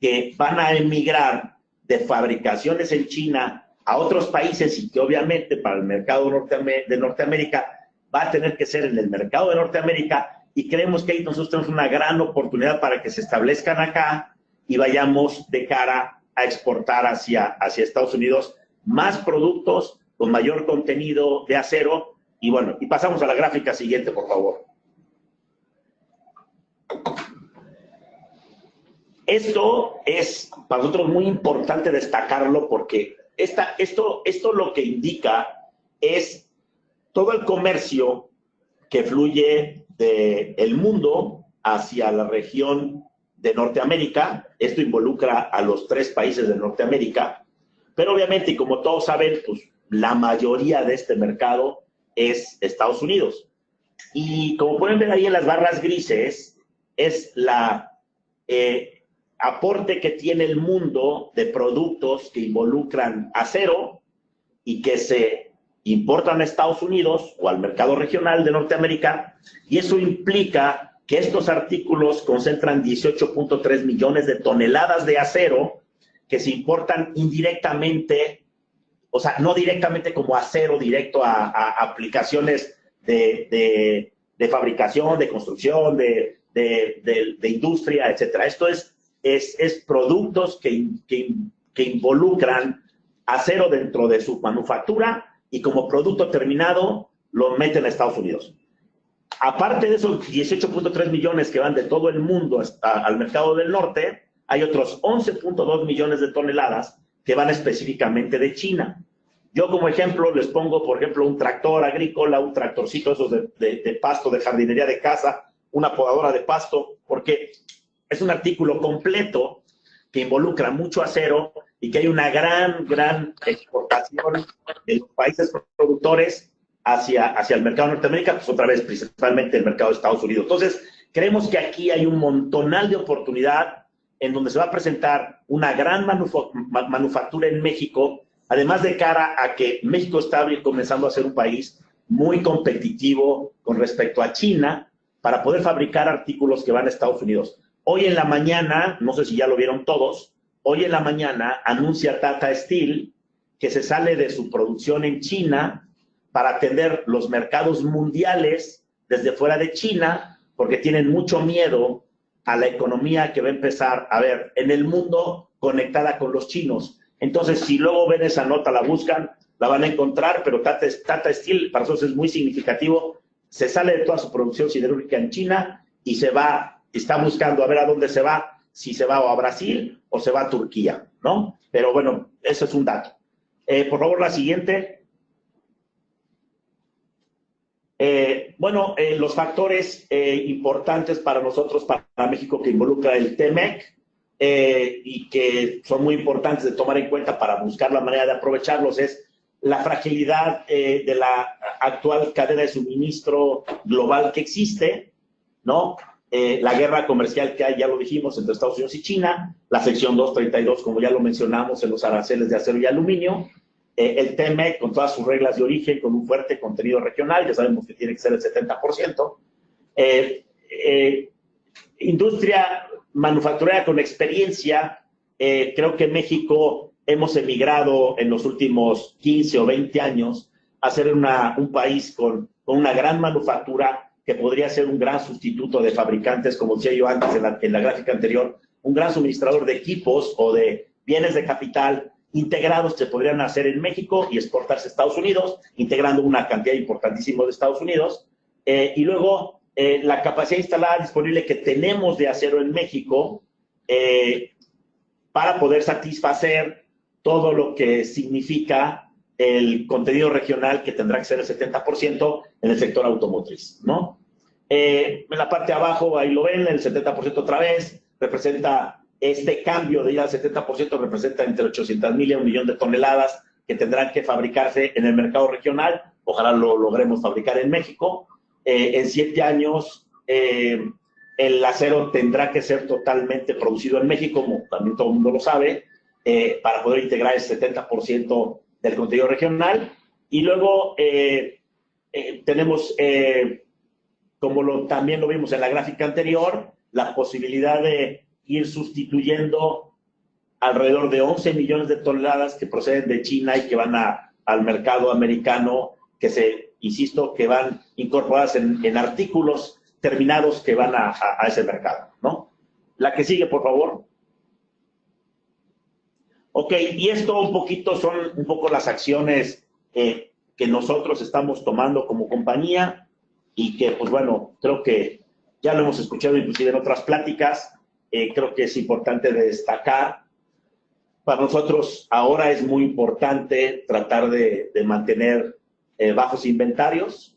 que van a emigrar de fabricaciones en China a otros países, y que obviamente para el mercado de Norteamérica va a tener que ser en el mercado de Norteamérica, y creemos que ahí nosotros tenemos una gran oportunidad para que se establezcan acá y vayamos de cara a exportar hacia Estados Unidos más productos con mayor contenido de acero. Y bueno, y pasamos a la gráfica siguiente, por favor. Esto es para nosotros muy importante destacarlo, porque esto lo que indica es todo el comercio que fluye del mundo hacia la región de Norteamérica. Esto involucra a los 3 países de Norteamérica, pero obviamente, y como todos saben, pues la mayoría de este mercado es Estados Unidos. Y como pueden ver ahí en las barras grises, es la aporte que tiene el mundo de productos que involucran acero y que se importan a Estados Unidos o al mercado regional de Norteamérica, y eso implica que estos artículos concentran 18.3 millones de toneladas de acero que se importan indirectamente, o sea, no directamente como acero directo a aplicaciones de fabricación, de construcción, de industria, etcétera. Esto es productos que involucran acero dentro de su manufactura, y como producto terminado lo meten a Estados Unidos. Aparte de esos 18.3 millones que van de todo el mundo al mercado del norte, hay otros 11.2 millones de toneladas que van específicamente de China. Yo como ejemplo les pongo, por ejemplo, un tractor agrícola, un tractorcito esos de pasto, de jardinería de casa, una podadora de pasto, porque es un artículo completo que involucra mucho acero y que hay una gran exportación de los países productores hacia el mercado de Norteamérica, pues otra vez principalmente el mercado de Estados Unidos. Entonces, creemos que aquí hay un montonal de oportunidad en donde se va a presentar una gran manufactura en México, además de cara a que México está comenzando a ser un país muy competitivo con respecto a China para poder fabricar artículos que van a Estados Unidos. Hoy en la mañana, no sé si ya lo vieron todos, hoy en la mañana anuncia Tata Steel que se sale de su producción en China para atender los mercados mundiales desde fuera de China, porque tienen mucho miedo a la economía que va a empezar a ver en el mundo conectada con los chinos. Entonces, si luego ven esa nota, la buscan, la van a encontrar, pero Tata Steel para nosotros es muy significativo. Se sale de toda su producción siderúrgica en China y se va, está buscando a ver a dónde se va, si se va o a Brasil o se va a Turquía, ¿no? Pero bueno, eso es un dato. Por favor, la siguiente. Los factores importantes para nosotros, para México, que involucra el TEMEC y que son muy importantes de tomar en cuenta para buscar la manera de aprovecharlos, es la fragilidad de la actual cadena de suministro global que existe, ¿no? La guerra comercial que hay, ya lo dijimos, entre Estados Unidos y China, la sección 232, como ya lo mencionamos, en los aranceles de acero y aluminio, el TEMEC con todas sus reglas de origen, con un fuerte contenido regional, ya sabemos que tiene que ser el 70%. Industria manufacturera con experiencia, creo que México hemos emigrado en los últimos 15 o 20 años a ser un país con una gran manufactura que podría ser un gran sustituto de fabricantes, como decía yo antes en la gráfica anterior, un gran suministrador de equipos o de bienes de capital integrados que se podrían hacer en México y exportarse a Estados Unidos, integrando una cantidad importantísima de Estados Unidos. Y luego, la capacidad instalada disponible que tenemos de acero en México para poder satisfacer todo lo que significa el contenido regional, que tendrá que ser el 70% en el sector automotriz, ¿no? En la parte de abajo, ahí lo ven, el 70% otra vez, representa este cambio de ir al 70%, representa entre 800,000 y 1,000,000 de toneladas que tendrán que fabricarse en el mercado regional. Ojalá lo logremos fabricar en México. En 7 años, el acero tendrá que ser totalmente producido en México, como también todo el mundo lo sabe, para poder integrar el 70% del contenido regional. Y luego tenemos, como también lo vimos en la gráfica anterior, la posibilidad de ir sustituyendo alrededor de 11 millones de toneladas que proceden de China y que van al mercado americano, insisto, que van incorporadas en artículos terminados que van a ese mercado, ¿no? La que sigue, por favor. Ok, y esto son un poco las acciones que nosotros estamos tomando como compañía y que, pues bueno, creo que ya lo hemos escuchado inclusive en otras pláticas. Creo que es importante destacar. Para nosotros ahora es muy importante tratar de mantener bajos inventarios.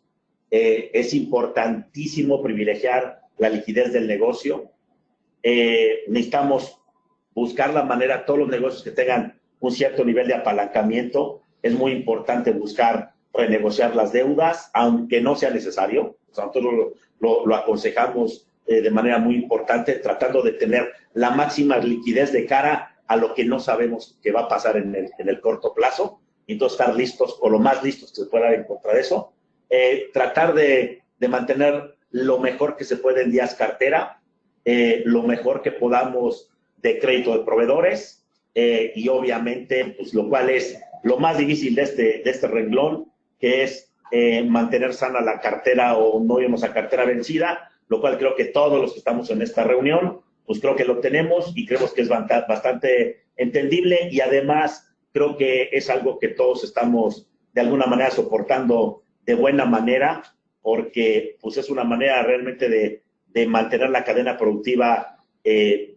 Es importantísimo privilegiar la liquidez del negocio. Necesitamos buscar la manera, todos los negocios que tengan un cierto nivel de apalancamiento, es muy importante buscar renegociar las deudas, aunque no sea necesario. O sea, nosotros lo aconsejamos de manera muy importante, tratando de tener la máxima liquidez de cara a lo que no sabemos que va a pasar en el corto plazo, y entonces estar listos, o lo más listos que se pueda en contra de eso. Tratar de mantener lo mejor que se puede en días cartera, lo mejor que podamos de crédito de proveedores, y obviamente, pues lo cual es lo más difícil de este renglón, que es mantener sana la cartera o no irnos a cartera vencida, lo cual creo que todos los que estamos en esta reunión, pues creo que lo tenemos y creemos que es bastante entendible, y además creo que es algo que todos estamos de alguna manera soportando de buena manera, porque pues es una manera realmente de mantener la cadena productiva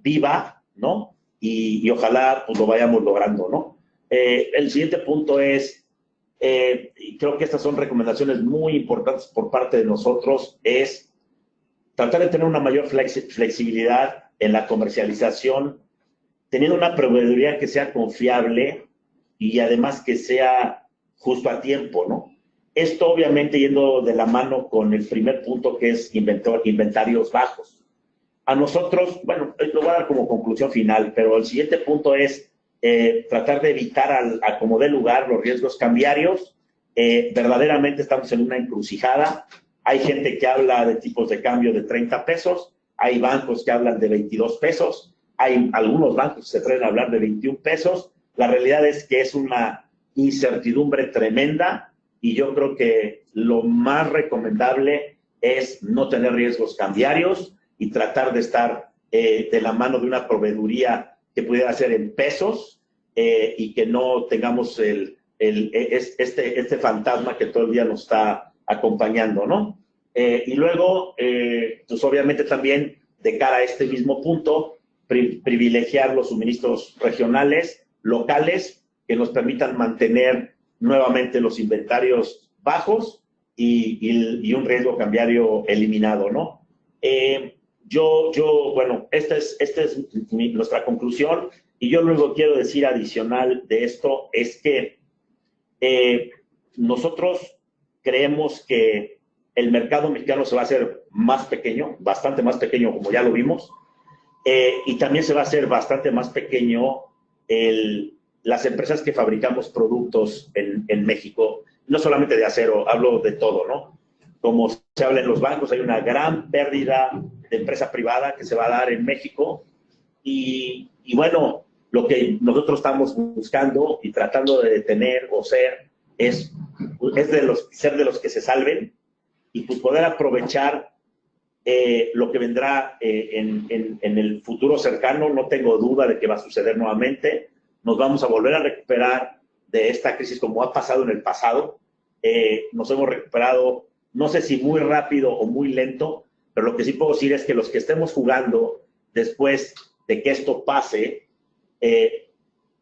viva, ¿no? Y ojalá pues lo vayamos logrando, ¿no? El siguiente punto es, y creo que estas son recomendaciones muy importantes por parte de nosotros, es tratar de tener una mayor flexibilidad en la comercialización, teniendo una proveeduría que sea confiable y además que sea justo a tiempo, ¿no? Esto obviamente yendo de la mano con el primer punto, que es inventarios bajos. A nosotros, bueno, lo voy a dar como conclusión final, pero el siguiente punto es tratar de evitar a como dé lugar los riesgos cambiarios. Verdaderamente estamos en una encrucijada. Hay gente que habla de tipos de cambio de 30 pesos, hay bancos que hablan de 22 pesos, hay algunos bancos que se atreven a hablar de 21 pesos. La realidad es que es una incertidumbre tremenda y yo creo que lo más recomendable es no tener riesgos cambiarios y tratar de estar de la mano de una proveeduría que pudiera ser en pesos y que no tengamos este fantasma que todo el día nos está acompañando, ¿no? Y luego, pues obviamente también de cara a este mismo punto, privilegiar los suministros regionales, locales, que nos permitan mantener nuevamente los inventarios bajos y un riesgo cambiario eliminado, ¿no? Bueno, esta es nuestra conclusión y yo luego quiero decir adicional de esto es que nosotros creemos que el mercado mexicano se va a hacer más pequeño, bastante más pequeño como ya lo vimos, y también se va a hacer bastante más pequeño las empresas que fabricamos productos en México, no solamente de acero, hablo de todo, ¿no? Como se habla en los bancos, hay una gran pérdida de empresa privada que se va a dar en México y bueno, lo que nosotros estamos buscando y tratando de detener o ser es ser de los que se salven y pues poder aprovechar lo que vendrá en el futuro cercano. No tengo duda de que va a suceder nuevamente. Nos vamos a volver a recuperar de esta crisis como ha pasado en el pasado. Nos hemos recuperado, no sé si muy rápido o muy lento, pero lo que sí puedo decir es que los que estemos jugando después de que esto pase,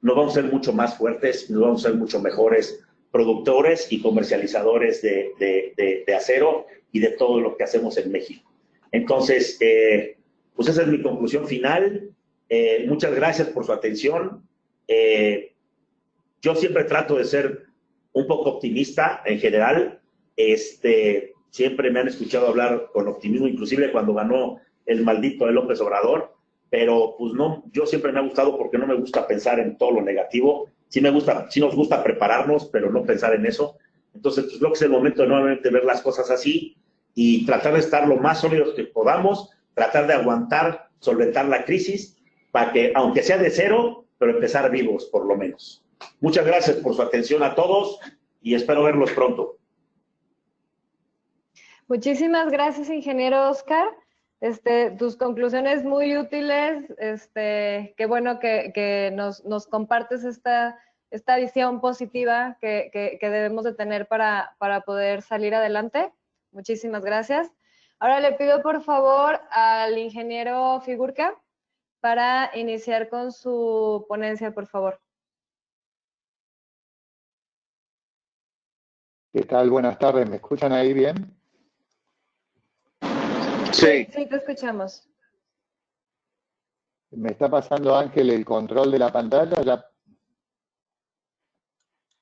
nos vamos a ser mucho más fuertes, nos vamos a ser mucho mejores productores y comercializadores de acero y de todo lo que hacemos en México. Entonces, pues esa es mi conclusión final. Muchas gracias por su atención. Yo siempre trato de ser un poco optimista en general. Siempre me han escuchado hablar con optimismo, inclusive cuando ganó el maldito de López Obrador, pero pues no, yo siempre me ha gustado porque no me gusta pensar en todo lo negativo. Sí nos gusta prepararnos, pero no pensar en eso. Entonces, pues creo que es el momento de nuevamente ver las cosas así y tratar de estar lo más sólidos que podamos, tratar de aguantar, solventar la crisis, para que, aunque sea de cero, pero empezar vivos, por lo menos. Muchas gracias por su atención a todos y espero verlos pronto. Muchísimas gracias, ingeniero Oscar. Tus conclusiones muy útiles. Qué bueno que nos compartes esta visión positiva que debemos de tener para poder salir adelante. Muchísimas gracias. Ahora le pido por favor al ingeniero Figurca para iniciar con su ponencia, por favor. ¿Qué tal? Buenas tardes. ¿Me escuchan ahí bien? Sí. Sí, te escuchamos. ¿Me está pasando, Ángel, el control de la pantalla? Ya.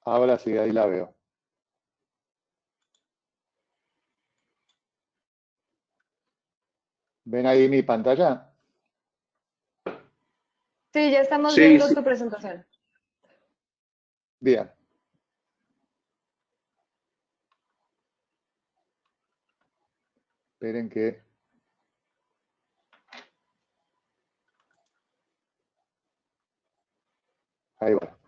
Ahora sí, ahí la veo. ¿Ven ahí mi pantalla? Sí, ya estamos viendo tu presentación. Bien. Esperen que... Ahí va.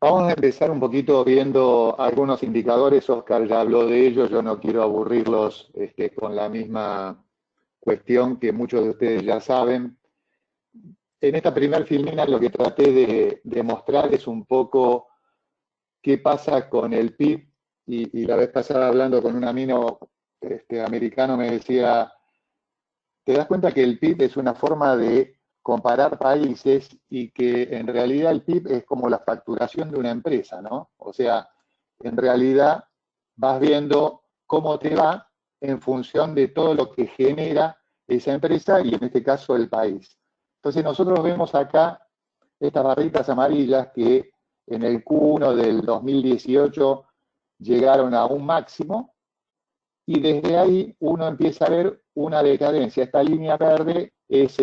Vamos a empezar un poquito viendo algunos indicadores. Oscar ya habló de ellos. Yo no quiero aburrirlos con la misma cuestión que muchos de ustedes ya saben. En esta primera filmina lo que traté de mostrar es un poco qué pasa con el PIB. Y la vez pasada hablando con un amigo americano me decía, ¿te das cuenta que el PIB es una forma de comparar países y que en realidad el PIB es como la facturación de una empresa, ¿no? O sea, en realidad vas viendo cómo te va en función de todo lo que genera esa empresa y en este caso el país. Entonces nosotros vemos acá estas barritas amarillas que en el Q1 del 2018 llegaron a un máximo y desde ahí uno empieza a ver una decadencia. Esta línea verde es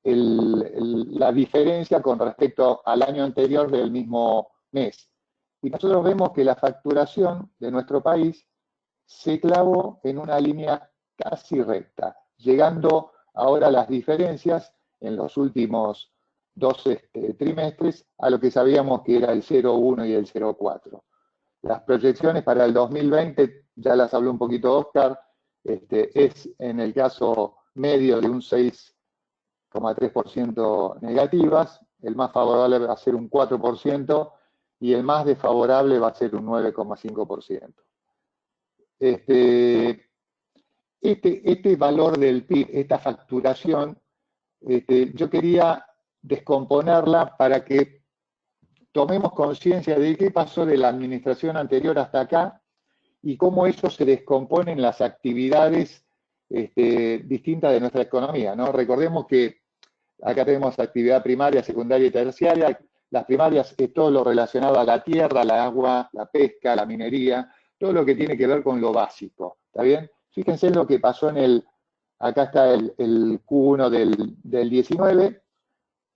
la diferencia con respecto al año anterior del mismo mes. Y nosotros vemos que la facturación de nuestro país se clavó en una línea casi recta, llegando ahora a las diferencias en los últimos dos trimestres a lo que sabíamos que era el 0,1 y el 0,4. Las proyecciones para el 2020, ya las habló un poquito Oscar, es en el caso medio de un 6,3% negativas, el más favorable va a ser un 4% y el más desfavorable va a ser un 9,5%. Este valor del PIB, esta facturación, yo quería descomponerla para que tomemos conciencia de qué pasó de la administración anterior hasta acá y cómo eso se descompone en las actividades distintas de nuestra economía, ¿no? Recordemos que acá tenemos actividad primaria, secundaria y terciaria. Las primarias es todo lo relacionado a la tierra, al agua, la pesca, la minería, todo lo que tiene que ver con lo básico, ¿está bien? Fíjense lo que pasó acá está el Q1 del 19,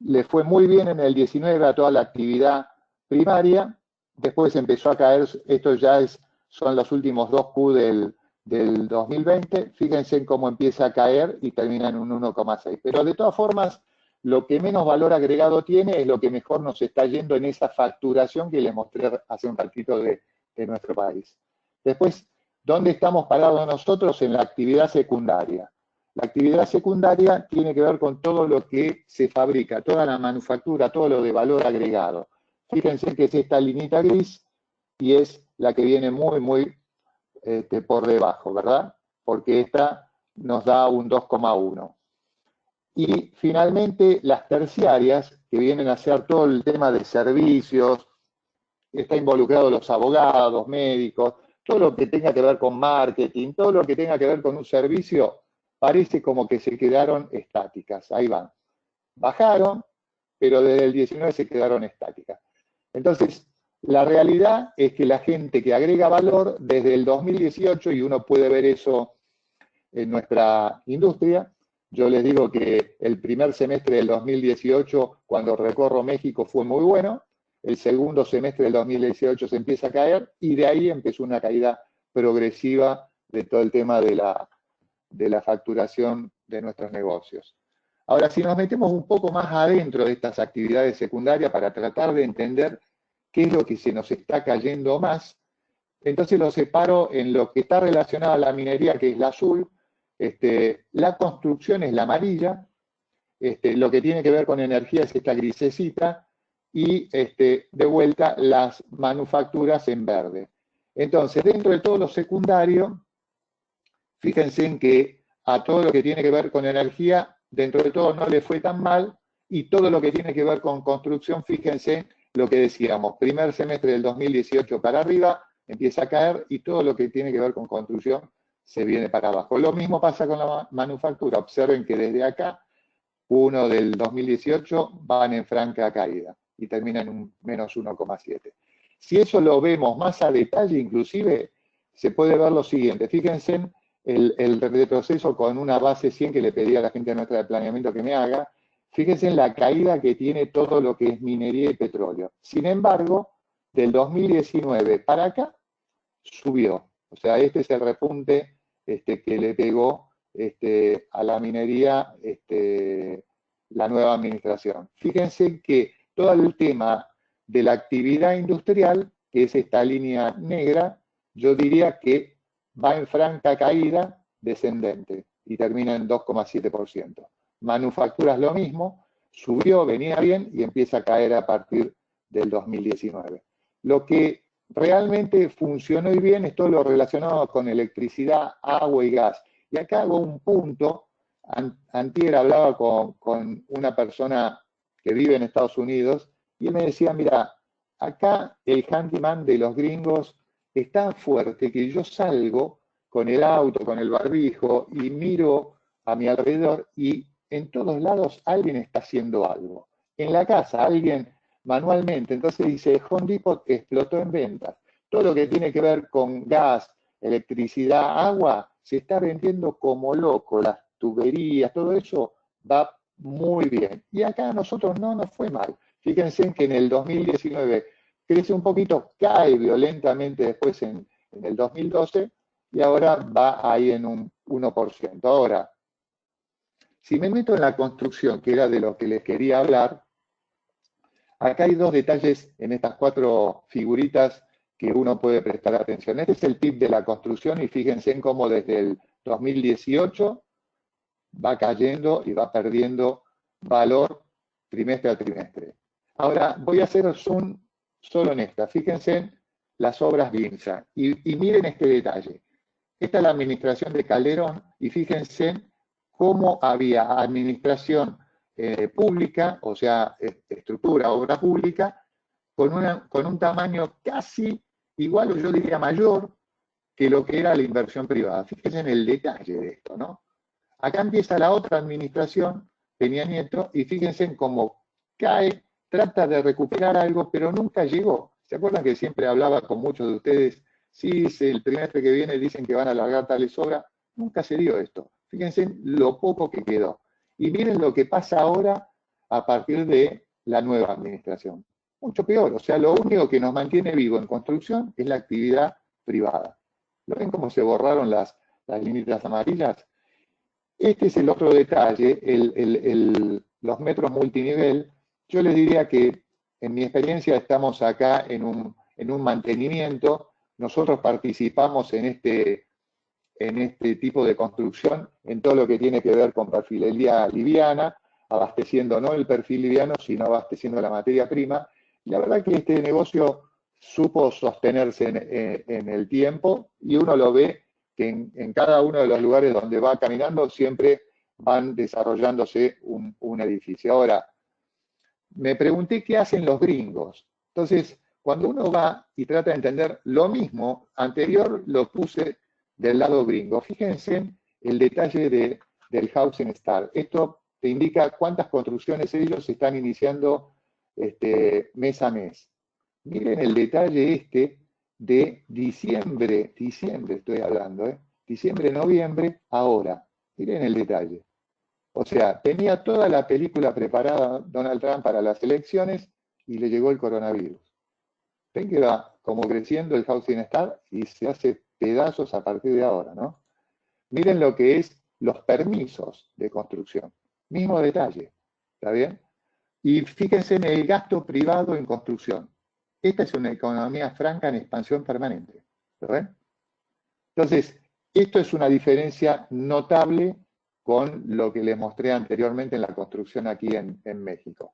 le fue muy bien en el 19 a toda la actividad primaria, después empezó a caer, esto ya son los últimos dos Q del 2020, fíjense en cómo empieza a caer y termina en un 1,6. Pero de todas formas, lo que menos valor agregado tiene es lo que mejor nos está yendo en esa facturación que les mostré hace un ratito de nuestro país. Después, ¿dónde estamos parados nosotros? En la actividad secundaria. La actividad secundaria tiene que ver con todo lo que se fabrica, toda la manufactura, todo lo de valor agregado. Fíjense que es esta linita gris y es la que viene muy, muy por debajo, ¿verdad? Porque esta nos da un 2,1. Y finalmente las terciarias, que vienen a ser todo el tema de servicios, está involucrado los abogados, médicos, todo lo que tenga que ver con marketing, todo lo que tenga que ver con un servicio, parece como que se quedaron estáticas. Ahí van. Bajaron, pero desde el 19 se quedaron estáticas. Entonces, la realidad es que la gente que agrega valor desde el 2018, y uno puede ver eso en nuestra industria, yo les digo que el primer semestre del 2018, cuando recorro México, fue muy bueno. El segundo semestre del 2018 se empieza a caer y de ahí empezó una caída progresiva de todo el tema de la facturación de nuestros negocios. Ahora, si nos metemos un poco más adentro de estas actividades secundarias para tratar de entender qué es lo que se nos está cayendo más, entonces lo separo en lo que está relacionado a la minería, que es la azul, la construcción es la amarilla, lo que tiene que ver con energía es esta grisecita, y de vuelta las manufacturas en verde. Entonces, dentro de todo lo secundario, fíjense en que a todo lo que tiene que ver con energía, dentro de todo no le fue tan mal, y todo lo que tiene que ver con construcción, fíjense lo que decíamos, primer semestre del 2018 para arriba, empieza a caer, y todo lo que tiene que ver con construcción se viene para abajo. Lo mismo pasa con la manufactura. Observen que desde acá, uno del 2018, van en franca caída y termina en un menos 1,7. Si eso lo vemos más a detalle, inclusive, se puede ver lo siguiente. Fíjense el retroceso con una base 100 que le pedí a la gente nuestra de planeamiento que me haga. Fíjense en la caída que tiene todo lo que es minería y petróleo. Sin embargo, del 2019 para acá, subió. O sea, este es el repunte que le pegó a la minería la nueva administración. Fíjense que todo el tema de la actividad industrial, que es esta línea negra, yo diría que va en franca caída descendente y termina en 2,7%. Manufacturas lo mismo, subió, venía bien y empieza a caer a partir del 2019. Lo que realmente funcionó y bien es todo lo relacionado con electricidad, agua y gas. Y acá hago un punto. Antier hablaba con una persona que vive en Estados Unidos y él me decía, mira, acá el handyman de los gringos es tan fuerte que yo salgo con el auto, con el barbijo, y miro a mi alrededor y en todos lados alguien está haciendo algo. En la casa, alguien manualmente. Entonces dice, Home Depot explotó en ventas. Todo lo que tiene que ver con gas, electricidad, agua, se está vendiendo como loco. Las tuberías, todo eso va muy bien. Y acá a nosotros no nos fue mal. Fíjense que en el 2019 crece un poquito, cae violentamente después en el 2012 y ahora va ahí en un 1%. Ahora, si me meto en la construcción, que era de lo que les quería hablar, acá hay dos detalles en estas 4 figuritas que uno puede prestar atención. Este es el PIB de la construcción y fíjense en cómo desde el 2018 va cayendo y va perdiendo valor trimestre a trimestre. Ahora voy a hacer zoom solo en esta. Fíjense en las obras BINSA y miren este detalle. Esta es la administración de Calderón y fíjense cómo había administración pública, o sea, estructura, obra pública, con un tamaño casi igual o yo diría mayor que lo que era la inversión privada. Fíjense en el detalle de esto, ¿no? Acá empieza la otra administración, Peña Nieto, y fíjense en cómo cae, trata de recuperar algo, pero nunca llegó. ¿Se acuerdan que siempre hablaba con muchos de ustedes? Sí, el trimestre que viene dicen que van a alargar tales obras. Nunca se dio esto. Fíjense en lo poco que quedó. Y miren lo que pasa ahora a partir de la nueva administración. Mucho peor. O sea, lo único que nos mantiene vivo en construcción es la actividad privada. ¿Lo ven cómo se borraron las líneas amarillas? Este es el otro detalle, los metros multinivel. Yo les diría que en mi experiencia estamos acá en un mantenimiento. Nosotros participamos en este tipo de construcción, en todo lo que tiene que ver con perfilería liviana, abasteciendo no el perfil liviano, sino abasteciendo la materia prima. Y la verdad que este negocio supo sostenerse en el tiempo y uno lo ve que en cada uno de los lugares donde va caminando siempre van desarrollándose un edificio. Ahora, me pregunté qué hacen los gringos. Entonces, cuando uno va y trata de entender lo mismo, anterior lo puse del lado gringo. Fíjense el detalle del Housing Start. Esto te indica cuántas construcciones ellos están iniciando mes a mes. Miren el detalle de diciembre estoy hablando, diciembre, noviembre, ahora. Miren el detalle. O sea, tenía toda la película preparada Donald Trump para las elecciones y le llegó el coronavirus. Ven que va como creciendo el Housing Start y se hace pedazos a partir de ahora, ¿no? Miren lo que es los permisos de construcción. Mismo detalle, ¿está bien? Y fíjense en el gasto privado en construcción. Esta es una economía franca en expansión permanente. ¿Lo ven? Entonces, esto es una diferencia notable con lo que les mostré anteriormente en la construcción aquí en México.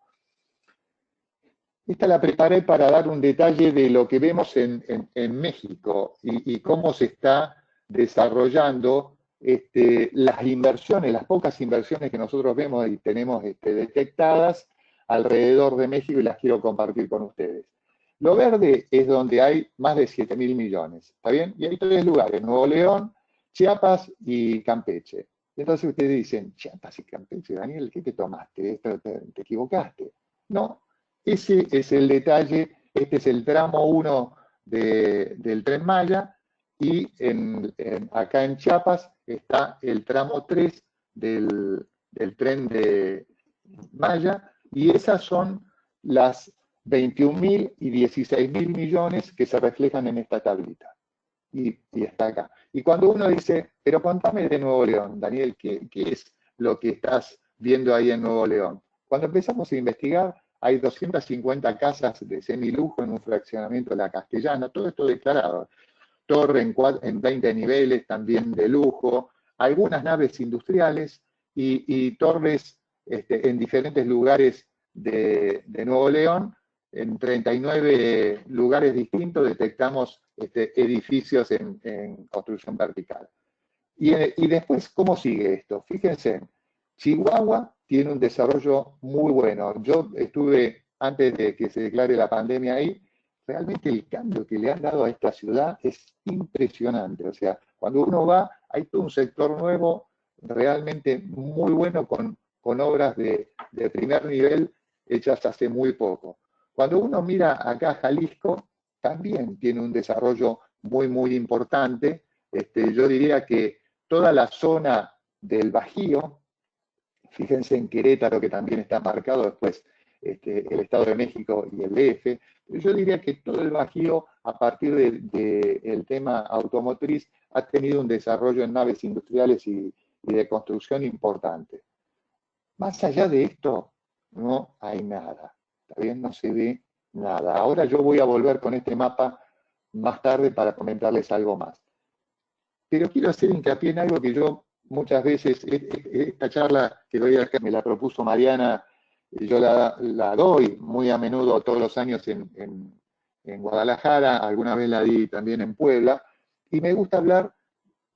Esta la preparé para dar un detalle de lo que vemos en México y cómo se está desarrollando las inversiones, las pocas inversiones que nosotros vemos y tenemos detectadas alrededor de México y las quiero compartir con ustedes. Lo verde es donde hay más de 7.000 millones, ¿está bien? Y hay 3 lugares, Nuevo León, Chiapas y Campeche. Entonces ustedes dicen, Chiapas y Campeche, Daniel, ¿qué te tomaste? ¿Te equivocaste? No, ese es el detalle, este es el tramo 1 del Tren Maya y acá en Chiapas está el tramo 3 del Tren de Maya y esas son las 21.000 y 16.000 millones que se reflejan en esta tablita. Y está acá. Y cuando uno dice, pero contame de Nuevo León, Daniel, ¿qué es lo que estás viendo ahí en Nuevo León? Cuando empezamos a investigar, hay 250 casas de semilujo en un fraccionamiento de la Castellana, todo esto declarado. Torre en 20 niveles, también de lujo, algunas naves industriales y torres en diferentes lugares de Nuevo León. En 39 lugares distintos detectamos edificios en construcción vertical. Y después, ¿cómo sigue esto? Fíjense, Chihuahua tiene un desarrollo muy bueno. Yo estuve, antes de que se declare la pandemia ahí, realmente el cambio que le han dado a esta ciudad es impresionante. O sea, cuando uno va, hay todo un sector nuevo, realmente muy bueno, con obras de primer nivel hechas hace muy poco. Cuando uno mira acá Jalisco, también tiene un desarrollo muy, muy importante. Yo diría que toda la zona del Bajío, fíjense en Querétaro, que también está marcado después, el Estado de México y el DF. Yo diría que todo el Bajío, a partir del tema automotriz, ha tenido un desarrollo en naves industriales y de construcción importante. Más allá de esto, no hay nada. ¿Está bien? No se ve nada. Ahora yo voy a volver con este mapa más tarde para comentarles algo más. Pero quiero hacer hincapié en algo que yo muchas veces, esta charla que doy acá, me la propuso Mariana, yo la doy muy a menudo todos los años en Guadalajara, alguna vez la di también en Puebla, y me gusta hablar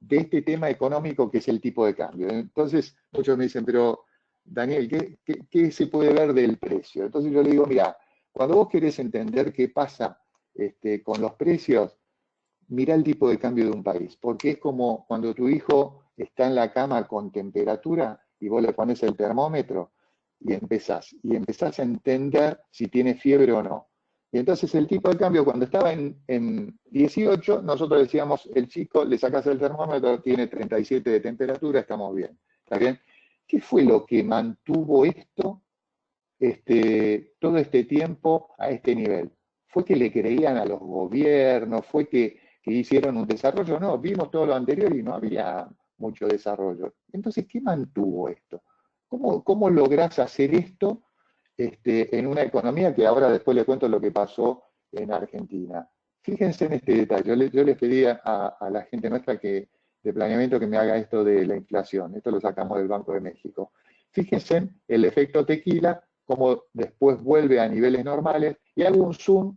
de este tema económico que es el tipo de cambio. Entonces, muchos me dicen, pero Daniel, ¿qué se puede ver del precio? Entonces yo le digo, mira, cuando vos querés entender qué pasa con los precios, mira el tipo de cambio de un país, porque es como cuando tu hijo está en la cama con temperatura y vos le pones el termómetro y empezás a entender si tiene fiebre o no. Y entonces el tipo de cambio, cuando estaba en 18, nosotros decíamos, el chico, le sacás el termómetro, tiene 37 de temperatura, estamos bien. ¿Está bien? ¿Qué fue lo que mantuvo esto todo este tiempo a este nivel? ¿Fue que le creían a los gobiernos? ¿Fue que hicieron un desarrollo? No, vimos todo lo anterior y no había mucho desarrollo. Entonces, ¿qué mantuvo esto? ¿Cómo lográs hacer esto en una economía que ahora después le cuento lo que pasó en Argentina? Fíjense en este detalle. Yo les pedí a la gente nuestra de planeamiento que me haga esto de la inflación. Esto lo sacamos del Banco de México. Fíjense en el efecto tequila, cómo después vuelve a niveles normales, y hago un zoom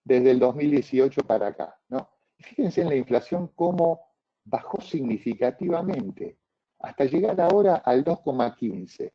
desde el 2018 para acá, ¿no? Fíjense en la inflación cómo bajó significativamente, hasta llegar ahora al 2,15.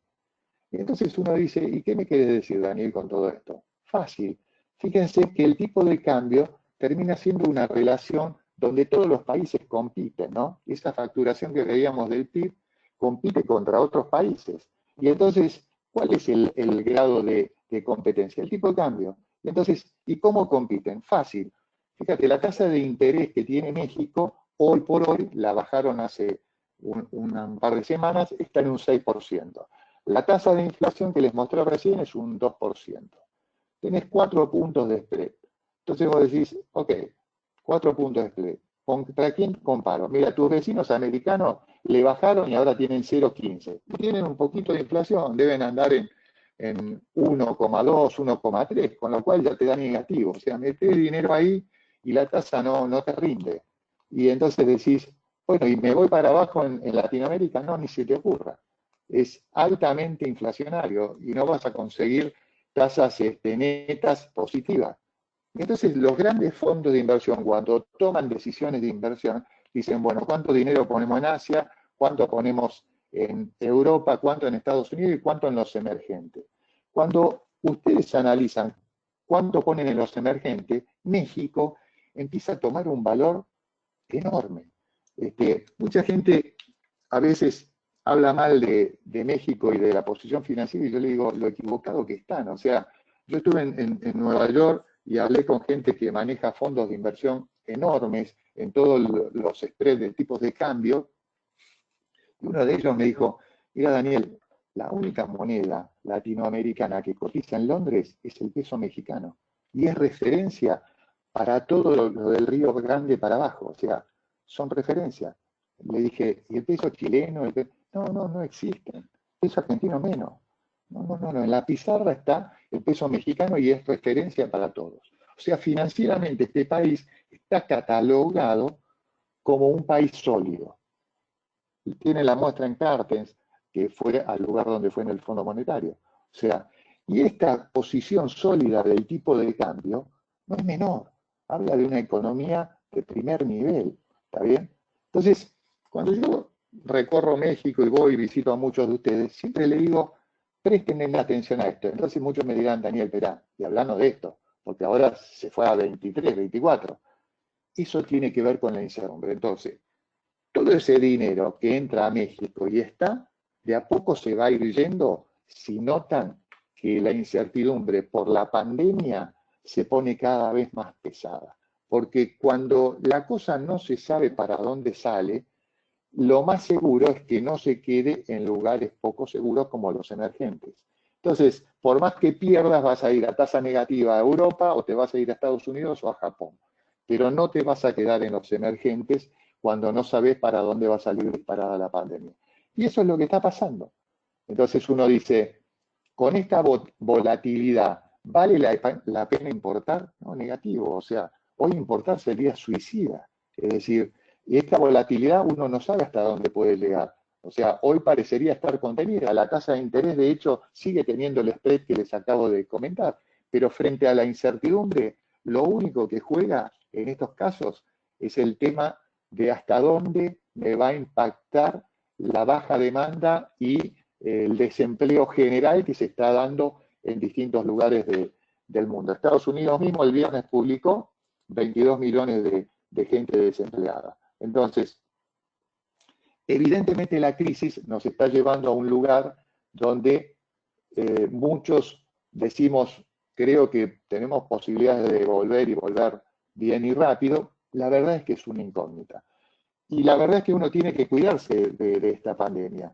Y entonces uno dice, ¿y qué me quieres decir, Daniel, con todo esto? Fácil. Fíjense que el tipo de cambio termina siendo una relación donde todos los países compiten, ¿no? Esa facturación que veíamos del PIB compite contra otros países. Y entonces, ¿cuál es el grado de competencia? El tipo de cambio. Y entonces, ¿y cómo compiten? Fácil. Fíjate, la tasa de interés que tiene México, hoy por hoy, la bajaron hace un par de semanas, está en un 6%. La tasa de inflación que les mostré recién es un 2%. Tenés 4 puntos de spread. Entonces vos decís, ok, 4 puntos de spread. ¿Contra quién comparo? Mira, tus vecinos americanos le bajaron y ahora tienen 0,15. Tienen un poquito de inflación, deben andar en 1,2, 1,3, con lo cual ya te da negativo. O sea, metés dinero ahí y la tasa no te rinde. Y entonces decís, bueno, ¿y me voy para abajo en Latinoamérica? No, ni se te ocurra. Es altamente inflacionario y no vas a conseguir tasas netas positivas. Entonces, los grandes fondos de inversión, cuando toman decisiones de inversión, dicen, bueno, ¿cuánto dinero ponemos en Asia? ¿Cuánto ponemos en Europa? ¿Cuánto en Estados Unidos? ¿Y cuánto en los emergentes? Cuando ustedes analizan cuánto ponen en los emergentes, México empieza a tomar un valor enorme. Mucha gente a veces habla mal de México y de la posición financiera y yo le digo lo equivocado que están. O sea, yo estuve en Nueva York y hablé con gente que maneja fondos de inversión enormes en todos los spreads de tipos de cambio, y uno de ellos me dijo, mira Daniel, la única moneda latinoamericana que cotiza en Londres es el peso mexicano y es referencia para todo lo del Río Grande para abajo, o sea, son referencias. Le dije, ¿y el peso chileno? No existen. El peso argentino menos. No. En la pizarra está el peso mexicano y es referencia para todos. O sea, financieramente este país está catalogado como un país sólido. Y tiene la muestra en Cartens, que fue al lugar donde fue en el Fondo Monetario. O sea, y esta posición sólida del tipo de cambio no es menor. Habla de una economía de primer nivel. ¿Está bien? Entonces, cuando yo recorro México y voy y visito a muchos de ustedes, siempre le digo, presten atención a esto. Entonces muchos me dirán, Daniel, espera, y hablando de esto, porque ahora se fue a 23, 24. Eso tiene que ver con la incertidumbre. Entonces, todo ese dinero que entra a México y está, de a poco se va a ir yendo si notan que la incertidumbre por la pandemia se pone cada vez más pesada. Porque cuando la cosa no se sabe para dónde sale, lo más seguro es que no se quede en lugares poco seguros como los emergentes. Entonces, por más que pierdas, vas a ir a tasa negativa a Europa o te vas a ir a Estados Unidos o a Japón. Pero no te vas a quedar en los emergentes cuando no sabes para dónde va a salir disparada la pandemia. Y eso es lo que está pasando. Entonces uno dice, con esta volatilidad, ¿vale la pena importar? No, negativo. O sea, hoy importar sería suicida. Es decir, esta volatilidad uno no sabe hasta dónde puede llegar. O sea, hoy parecería estar contenida. La tasa de interés, de hecho, sigue teniendo el spread que les acabo de comentar. Pero frente a la incertidumbre, lo único que juega en estos casos es el tema de hasta dónde me va a impactar la baja demanda y el desempleo general que se está dando en distintos lugares del mundo. Estados Unidos mismo el viernes publicó 22 millones de gente desempleada. Entonces, evidentemente la crisis nos está llevando a un lugar donde muchos decimos, creo que tenemos posibilidades de volver y volver bien y rápido. La verdad es que es una incógnita. Y la verdad es que uno tiene que cuidarse de esta pandemia,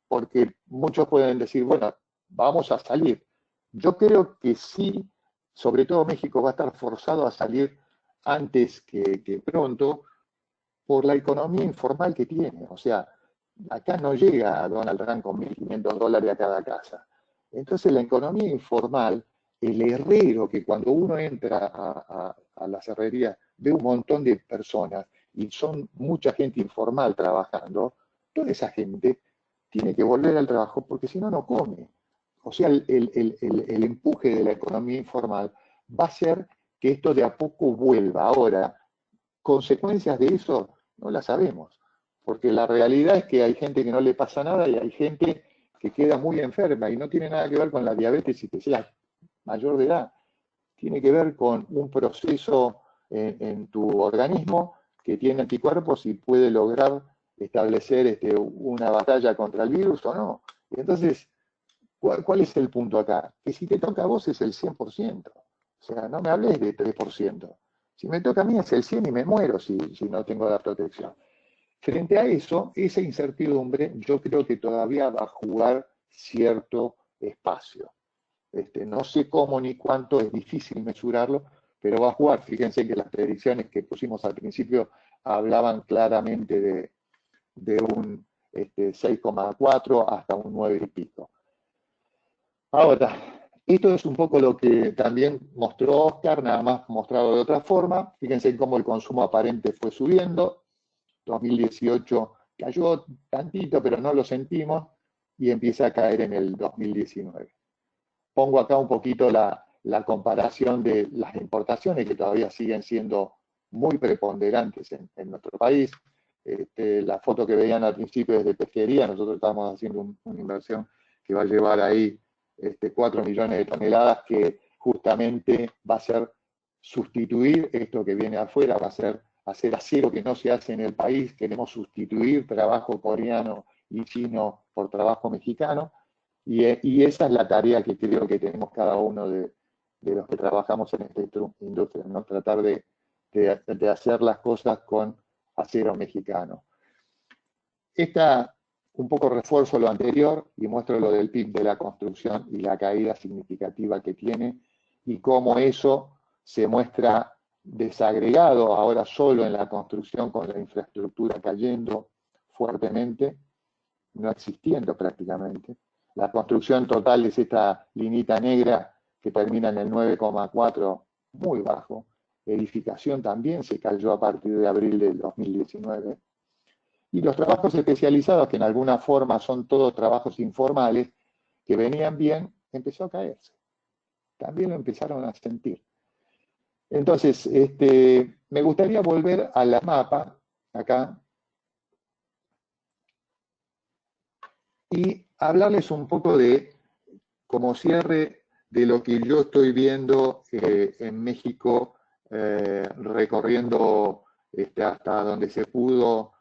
porque muchos pueden decir, bueno, vamos a salir. Yo creo que sí, sobre todo México va a estar forzado a salir antes que pronto por la economía informal que tiene. O sea, acá no llega a Donald Trump con $1.500 a cada casa. Entonces la economía informal, el herrero que cuando uno entra a la cerrería ve un montón de personas y son mucha gente informal trabajando, toda esa gente tiene que volver al trabajo porque si no, no come. O sea, el empuje de la economía informal va a hacer que esto de a poco vuelva. Ahora, consecuencias de eso no las sabemos, porque la realidad es que hay gente que no le pasa nada y hay gente que queda muy enferma y no tiene nada que ver con la diabetes y que sea mayor de edad. Tiene que ver con un proceso en tu organismo que tiene anticuerpos y puede lograr establecer una batalla contra el virus o no. Y entonces, ¿cuál es el punto acá? Que si te toca a vos es el 100%. O sea, no me hables de 3%. Si me toca a mí es el 100 y me muero si no tengo la protección. Frente a eso, esa incertidumbre yo creo que todavía va a jugar cierto espacio. No sé cómo ni cuánto, es difícil mesurarlo, pero va a jugar. Fíjense que las predicciones que pusimos al principio hablaban claramente de un 6,4 hasta un 9 y pico. Ahora, esto es un poco lo que también mostró Oscar, nada más mostrado de otra forma. Fíjense cómo el consumo aparente fue subiendo. 2018 cayó tantito, pero no lo sentimos, y empieza a caer en el 2019. Pongo acá un poquito la comparación de las importaciones, que todavía siguen siendo muy preponderantes en nuestro país. La foto que veían al principio es de pesquería. Nosotros estamos haciendo una inversión que va a llevar ahí 4 millones de toneladas, que justamente va a ser sustituir esto que viene afuera, va a ser hacer acero que no se hace en el país. Queremos sustituir trabajo coreano y chino por trabajo mexicano. Y esa es la tarea que creo que tenemos cada uno de los que trabajamos en esta industria, ¿no? Tratar de hacer las cosas con acero mexicano. Un poco refuerzo lo anterior y muestro lo del PIB de la construcción y la caída significativa que tiene y cómo eso se muestra desagregado ahora solo en la construcción, con la infraestructura cayendo fuertemente, no existiendo prácticamente. La construcción total es esta linita negra que termina en el 9,4, muy bajo. Edificación también se cayó a partir de abril del 2019. Y los trabajos especializados, que en alguna forma son todos trabajos informales, que venían bien, empezó a caerse. También lo empezaron a sentir. Entonces, me gustaría volver a la mapa, acá, y hablarles un poco de, como cierre, de lo que yo estoy viendo en México, recorriendo hasta donde se pudo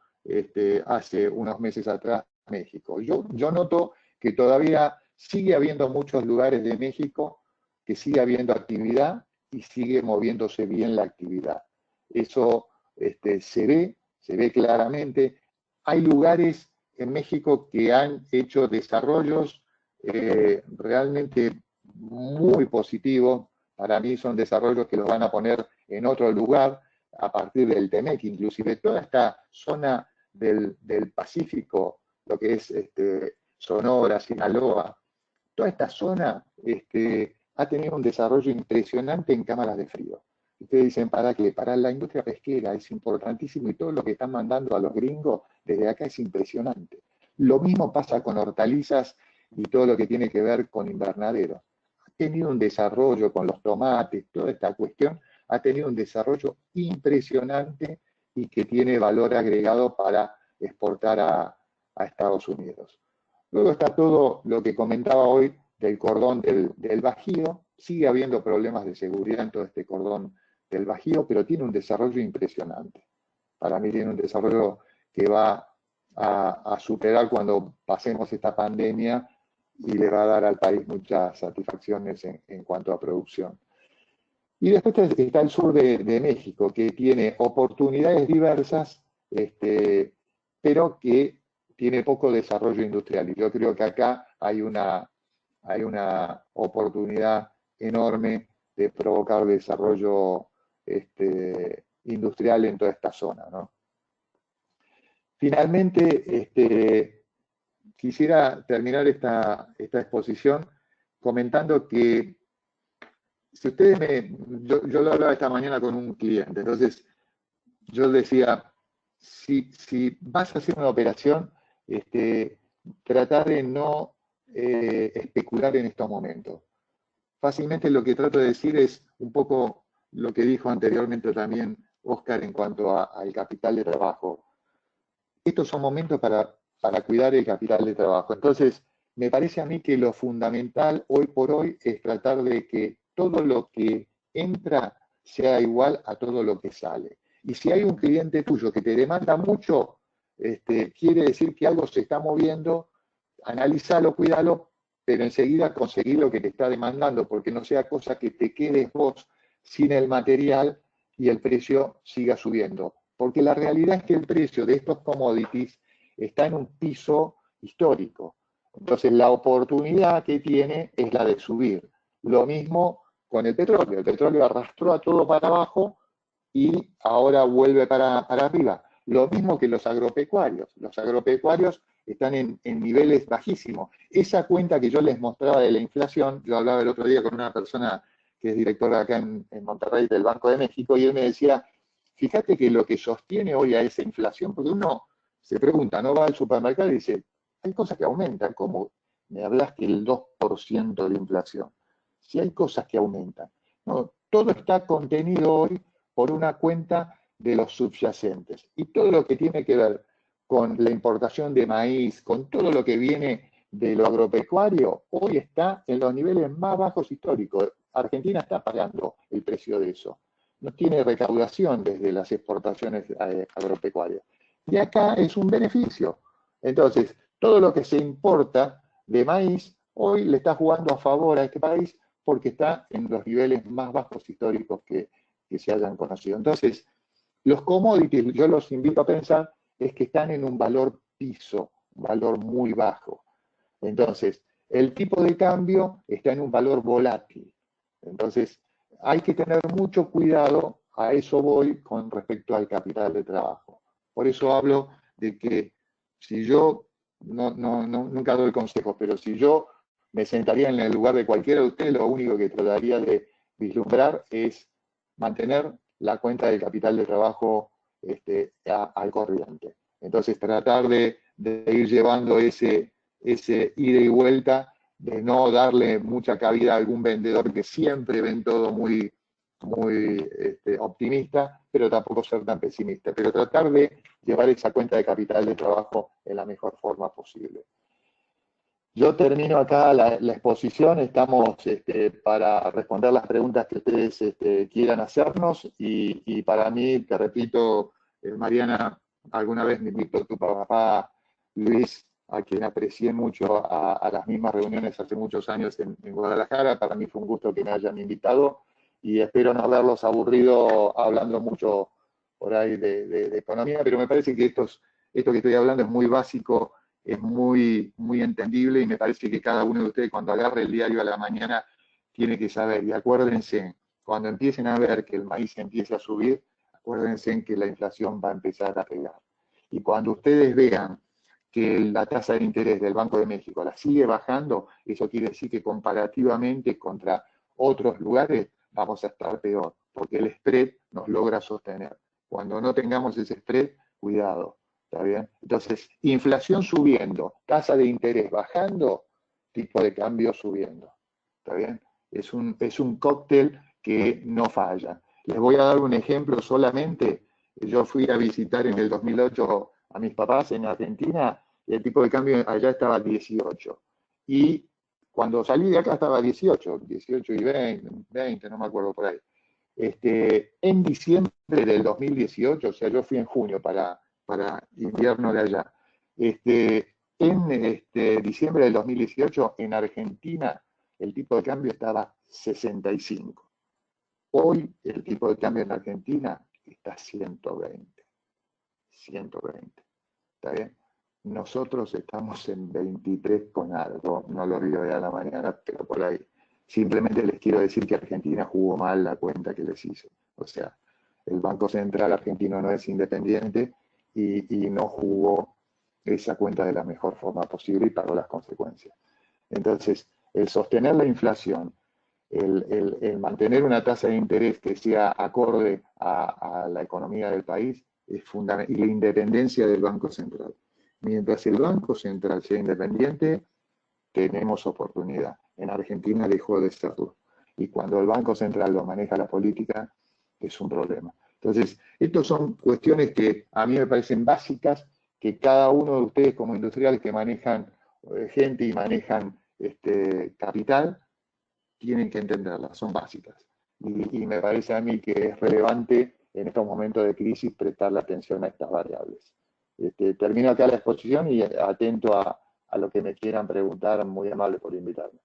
hace unos meses atrás México. Yo noto que todavía sigue habiendo muchos lugares de México que sigue habiendo actividad y sigue moviéndose bien la actividad. Eso se ve claramente. Hay lugares en México que han hecho desarrollos realmente muy positivos. Para mí son desarrollos que los van a poner en otro lugar a partir del TEMEC, inclusive toda esta zona del Pacífico, lo que es Sonora, Sinaloa, toda esta zona ha tenido un desarrollo impresionante en cámaras de frío. Ustedes dicen, ¿para qué? Para la industria pesquera es importantísimo y todo lo que están mandando a los gringos desde acá es impresionante. Lo mismo pasa con hortalizas y todo lo que tiene que ver con invernaderos. Ha tenido un desarrollo con los tomates, toda esta cuestión ha tenido un desarrollo impresionante y que tiene valor agregado para exportar a Estados Unidos. Luego está todo lo que comentaba hoy del cordón del Bajío. Sigue habiendo problemas de seguridad en todo este cordón del Bajío, pero tiene un desarrollo impresionante. Para mí tiene un desarrollo que va a superar cuando pasemos esta pandemia y le va a dar al país muchas satisfacciones en cuanto a producción. Y después está el sur de México, que tiene oportunidades diversas, pero que tiene poco desarrollo industrial. Y yo creo que acá hay una oportunidad enorme de provocar desarrollo industrial en toda esta zona, ¿no? Finalmente, quisiera terminar esta exposición comentando que si ustedes yo lo hablaba esta mañana con un cliente, entonces yo decía, si vas a hacer una operación, tratar de no especular en estos momentos. Fácilmente lo que trato de decir es un poco lo que dijo anteriormente también Oscar en cuanto al capital de trabajo. Estos son momentos para cuidar el capital de trabajo. Entonces, me parece a mí que lo fundamental hoy por hoy es tratar de que todo lo que entra sea igual a todo lo que sale. Y si hay un cliente tuyo que te demanda mucho, quiere decir que algo se está moviendo, analízalo, cuídalo, pero enseguida conseguir lo que te está demandando, porque no sea cosa que te quedes vos sin el material y el precio siga subiendo. Porque la realidad es que el precio de estos commodities está en un piso histórico. Entonces la oportunidad que tiene es la de subir. Lo mismo con el petróleo. El petróleo arrastró a todo para abajo y ahora vuelve para arriba. Lo mismo que los agropecuarios. Los agropecuarios están en niveles bajísimos. Esa cuenta que yo les mostraba de la inflación, yo hablaba el otro día con una persona que es directora acá en Monterrey del Banco de México, y él me decía, fíjate que lo que sostiene hoy a esa inflación, porque uno se pregunta, no va al supermercado y dice, hay cosas que aumentan, como me hablas que el 2% de inflación. Si hay cosas que aumentan. No, todo está contenido hoy por una cuenta de los subyacentes. Y todo lo que tiene que ver con la importación de maíz, con todo lo que viene de lo agropecuario, hoy está en los niveles más bajos históricos. Argentina está pagando el precio de eso. No tiene recaudación desde las exportaciones agropecuarias. Y acá es un beneficio. Entonces, todo lo que se importa de maíz, hoy le está jugando a favor a este país porque está en los niveles más bajos históricos que se hayan conocido. Entonces, los commodities, yo los invito a pensar, es que están en un valor piso, un valor muy bajo. Entonces, el tipo de cambio está en un valor volátil. Entonces, hay que tener mucho cuidado, a eso voy con respecto al capital de trabajo. Por eso hablo de que si yo, nunca doy consejos, pero si yo me sentaría en el lugar de cualquiera de ustedes, lo único que trataría de vislumbrar es mantener la cuenta del capital de trabajo al corriente. Entonces, tratar de ir llevando ese ida y vuelta, de no darle mucha cabida a algún vendedor que siempre ven todo muy optimista, pero tampoco ser tan pesimista, pero tratar de llevar esa cuenta de capital de trabajo en la mejor forma posible. Yo termino acá la exposición, estamos para responder las preguntas que ustedes quieran hacernos y para mí, te repito, Mariana, alguna vez me invitó tu papá Luis, a quien aprecié mucho a las mismas reuniones hace muchos años en Guadalajara. Para mí fue un gusto que me hayan invitado y espero no haberlos aburrido hablando mucho por ahí de economía, pero me parece que esto que estoy hablando es muy básico, es muy, muy entendible y me parece que cada uno de ustedes cuando agarre el diario a la mañana tiene que saber. Y acuérdense, cuando empiecen a ver que el maíz empieza a subir, acuérdense que la inflación va a empezar a pegar. Y cuando ustedes vean que la tasa de interés del Banco de México la sigue bajando, eso quiere decir que comparativamente contra otros lugares vamos a estar peor, porque el spread nos logra sostener. Cuando no tengamos ese spread, cuidado. ¿Está bien? Entonces, inflación subiendo, tasa de interés bajando, tipo de cambio subiendo. ¿Está bien? Es un cóctel que no falla. Les voy a dar un ejemplo solamente. Yo fui a visitar en el 2008 a mis papás en Argentina y el tipo de cambio allá estaba 18. Y cuando salí de acá estaba 18 y 20, no me acuerdo por ahí. En diciembre del 2018, o sea, yo fui en junio para invierno de allá. En diciembre del 2018, en Argentina, el tipo de cambio estaba 65. Hoy el tipo de cambio en Argentina está 120. 120. ¿Está bien? Nosotros estamos en 23 con algo, no lo vi hoy a la mañana, pero por ahí. Simplemente les quiero decir que Argentina jugó mal la cuenta que les hice. O sea, el Banco Central argentino no es independiente y no jugó esa cuenta de la mejor forma posible y pagó las consecuencias. Entonces, el sostener la inflación, el mantener una tasa de interés que sea acorde a la economía del país es fundamental, y la independencia del Banco Central. Mientras el Banco Central sea independiente, tenemos oportunidad. En Argentina dejó de serlo. Y cuando el Banco Central lo maneja la política, es un problema. Entonces, estas son cuestiones que a mí me parecen básicas, que cada uno de ustedes como industriales que manejan gente y manejan capital, tienen que entenderlas, son básicas. Y me parece a mí que es relevante en estos momentos de crisis prestarle atención a estas variables. Termino acá la exposición y atento a lo que me quieran preguntar, muy amable por invitarme.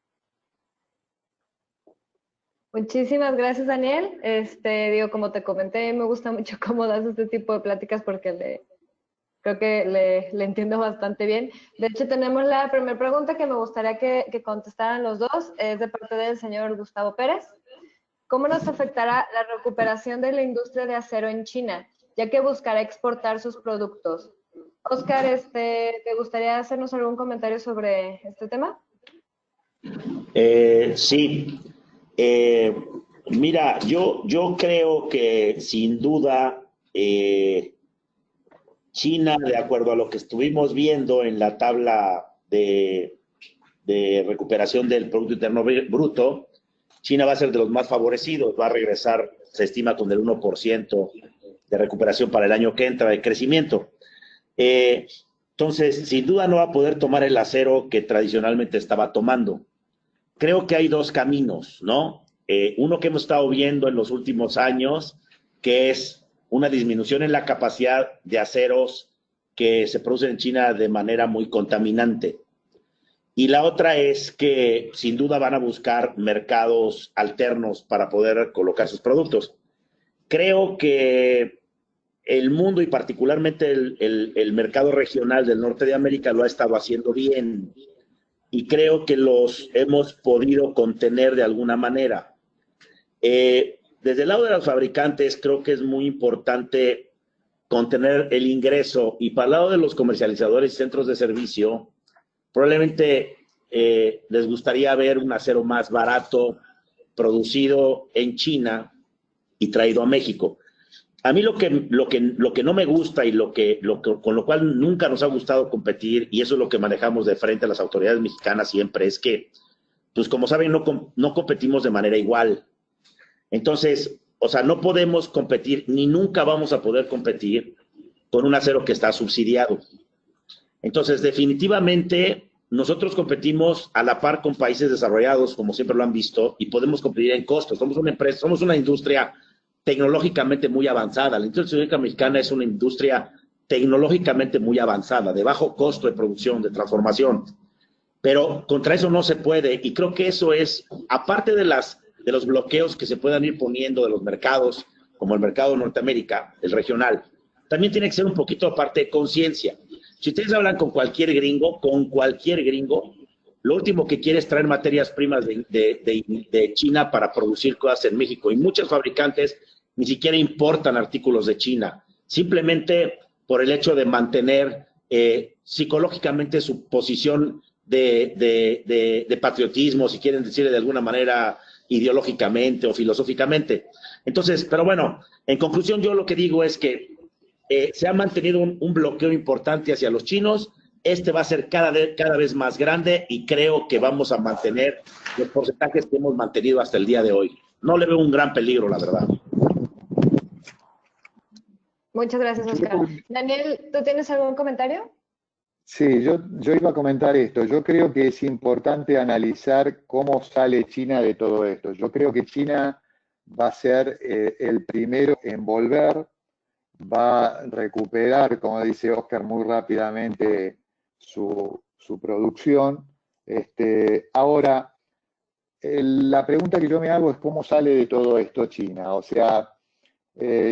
Muchísimas gracias, Daniel. Digo, como te comenté, me gusta mucho cómo das este tipo de pláticas porque creo que le entiendo bastante bien. De hecho, tenemos la primera pregunta que me gustaría que contestaran los dos, es de parte del señor Gustavo Pérez. ¿Cómo nos afectará la recuperación de la industria de acero en China, ya que buscará exportar sus productos? Oscar, ¿te gustaría hacernos algún comentario sobre este tema? Sí. Mira, yo creo que sin duda China, de acuerdo a lo que estuvimos viendo en la tabla de recuperación del Producto Interno Bruto, China va a ser de los más favorecidos, va a regresar, se estima, con el 1% de recuperación para el año que entra de crecimiento. Entonces, sin duda no va a poder tomar el acero que tradicionalmente estaba tomando. Creo que hay dos caminos, ¿no? Uno que hemos estado viendo en los últimos años, que es una disminución en la capacidad de aceros que se producen en China de manera muy contaminante. Y la otra es que sin duda van a buscar mercados alternos para poder colocar sus productos. Creo que el mundo y particularmente el mercado regional del norte de América lo ha estado haciendo bien y creo que los hemos podido contener de alguna manera. Desde el lado de los fabricantes creo que es muy importante contener el ingreso y para el lado de los comercializadores y centros de servicio probablemente les gustaría ver un acero más barato producido en China y traído a México. A mí lo que no me gusta y con lo cual nunca nos ha gustado competir, y eso es lo que manejamos de frente a las autoridades mexicanas siempre, es que, pues como saben, no competimos de manera igual. Entonces, o sea, no podemos competir, ni nunca vamos a poder competir con un acero que está subsidiado. Entonces, definitivamente, nosotros competimos a la par con países desarrollados, como siempre lo han visto, y podemos competir en costos. Somos una empresa, somos una industria tecnológicamente muy avanzada. La industria electrónica mexicana es una industria tecnológicamente muy avanzada, de bajo costo de producción, de transformación. Pero contra eso no se puede, y creo que eso es, aparte de los bloqueos que se puedan ir poniendo de los mercados, como el mercado de Norteamérica, el regional, también tiene que ser un poquito aparte de conciencia. Si ustedes hablan con cualquier gringo, lo último que quiere es traer materias primas de China para producir cosas en México. Y muchos fabricantes ni siquiera importan artículos de China, simplemente por el hecho de mantener psicológicamente su posición de patriotismo, si quieren decirle de alguna manera ideológicamente o filosóficamente. Entonces, pero bueno, en conclusión, yo lo que digo es que se ha mantenido un bloqueo importante hacia los chinos. Este va a ser cada vez más grande y creo que vamos a mantener los porcentajes que hemos mantenido hasta el día de hoy. No le veo un gran peligro, la verdad. Muchas gracias, Oscar. Daniel, ¿tú tienes algún comentario? Sí, yo iba a comentar esto. Yo creo que es importante analizar cómo sale China de todo esto. Yo creo que China va a ser el primero en volver, va a recuperar, como dice Oscar, muy rápidamente su producción. Ahora, la pregunta que yo me hago es cómo sale de todo esto China. O sea,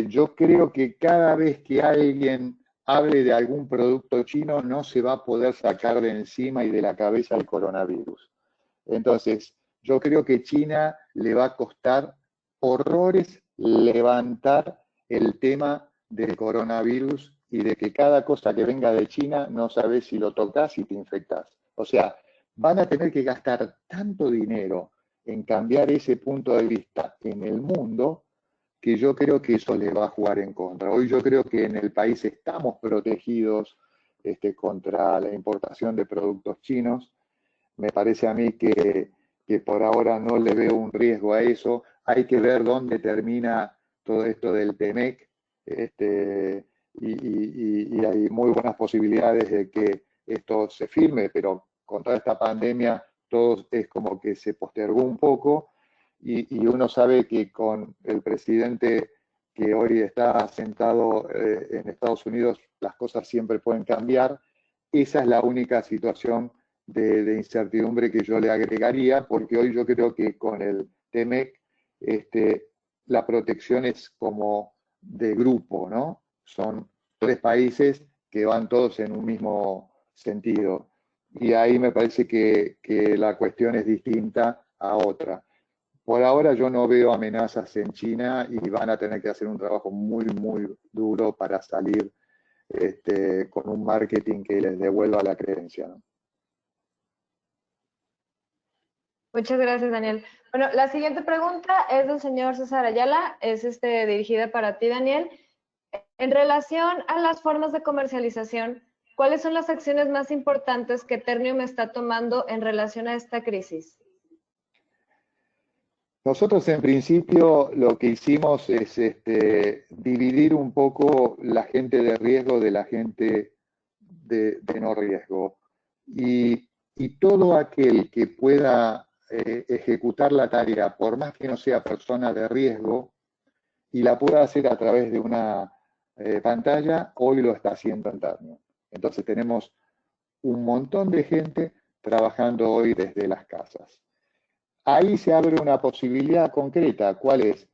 yo creo que cada vez que alguien hable de algún producto chino, no se va a poder sacar de encima y de la cabeza el coronavirus. Entonces, yo creo que China le va a costar horrores levantar el tema del coronavirus y de que cada cosa que venga de China no sabes si lo tocas y te infectas. O sea, van a tener que gastar tanto dinero en cambiar ese punto de vista en el mundo que yo creo que eso le va a jugar en contra. Hoy yo creo que en el país estamos protegidos contra la importación de productos chinos. Me parece a mí que por ahora no le veo un riesgo a eso. Hay que ver dónde termina todo esto del TEMEC, y hay muy buenas posibilidades de que esto se firme, pero con toda esta pandemia todo es como que se postergó un poco, y uno sabe que con el presidente que hoy está sentado en Estados Unidos, las cosas siempre pueden cambiar. Esa es la única situación de incertidumbre que yo le agregaría, porque hoy yo creo que con el TEMEC la protección es como de grupo, ¿no? Son 3 países que van todos en un mismo sentido. Y ahí me parece que la cuestión es distinta a otra. Por ahora yo no veo amenazas en China y van a tener que hacer un trabajo muy, muy duro para salir con un marketing que les devuelva la creencia, ¿no? Muchas gracias, Daniel. Bueno, la siguiente pregunta es del señor César Ayala, es dirigida para ti, Daniel. En relación a las formas de comercialización, ¿cuáles son las acciones más importantes que Ternium está tomando en relación a esta crisis? Nosotros en principio lo que hicimos es dividir un poco la gente de riesgo de la gente de no riesgo. Y todo aquel que pueda ejecutar la tarea, por más que no sea persona de riesgo, y la pueda hacer a través de una pantalla, hoy lo está haciendo en Ternium. Entonces tenemos un montón de gente trabajando hoy desde las casas. Ahí se abre una posibilidad concreta. ¿Cuál es?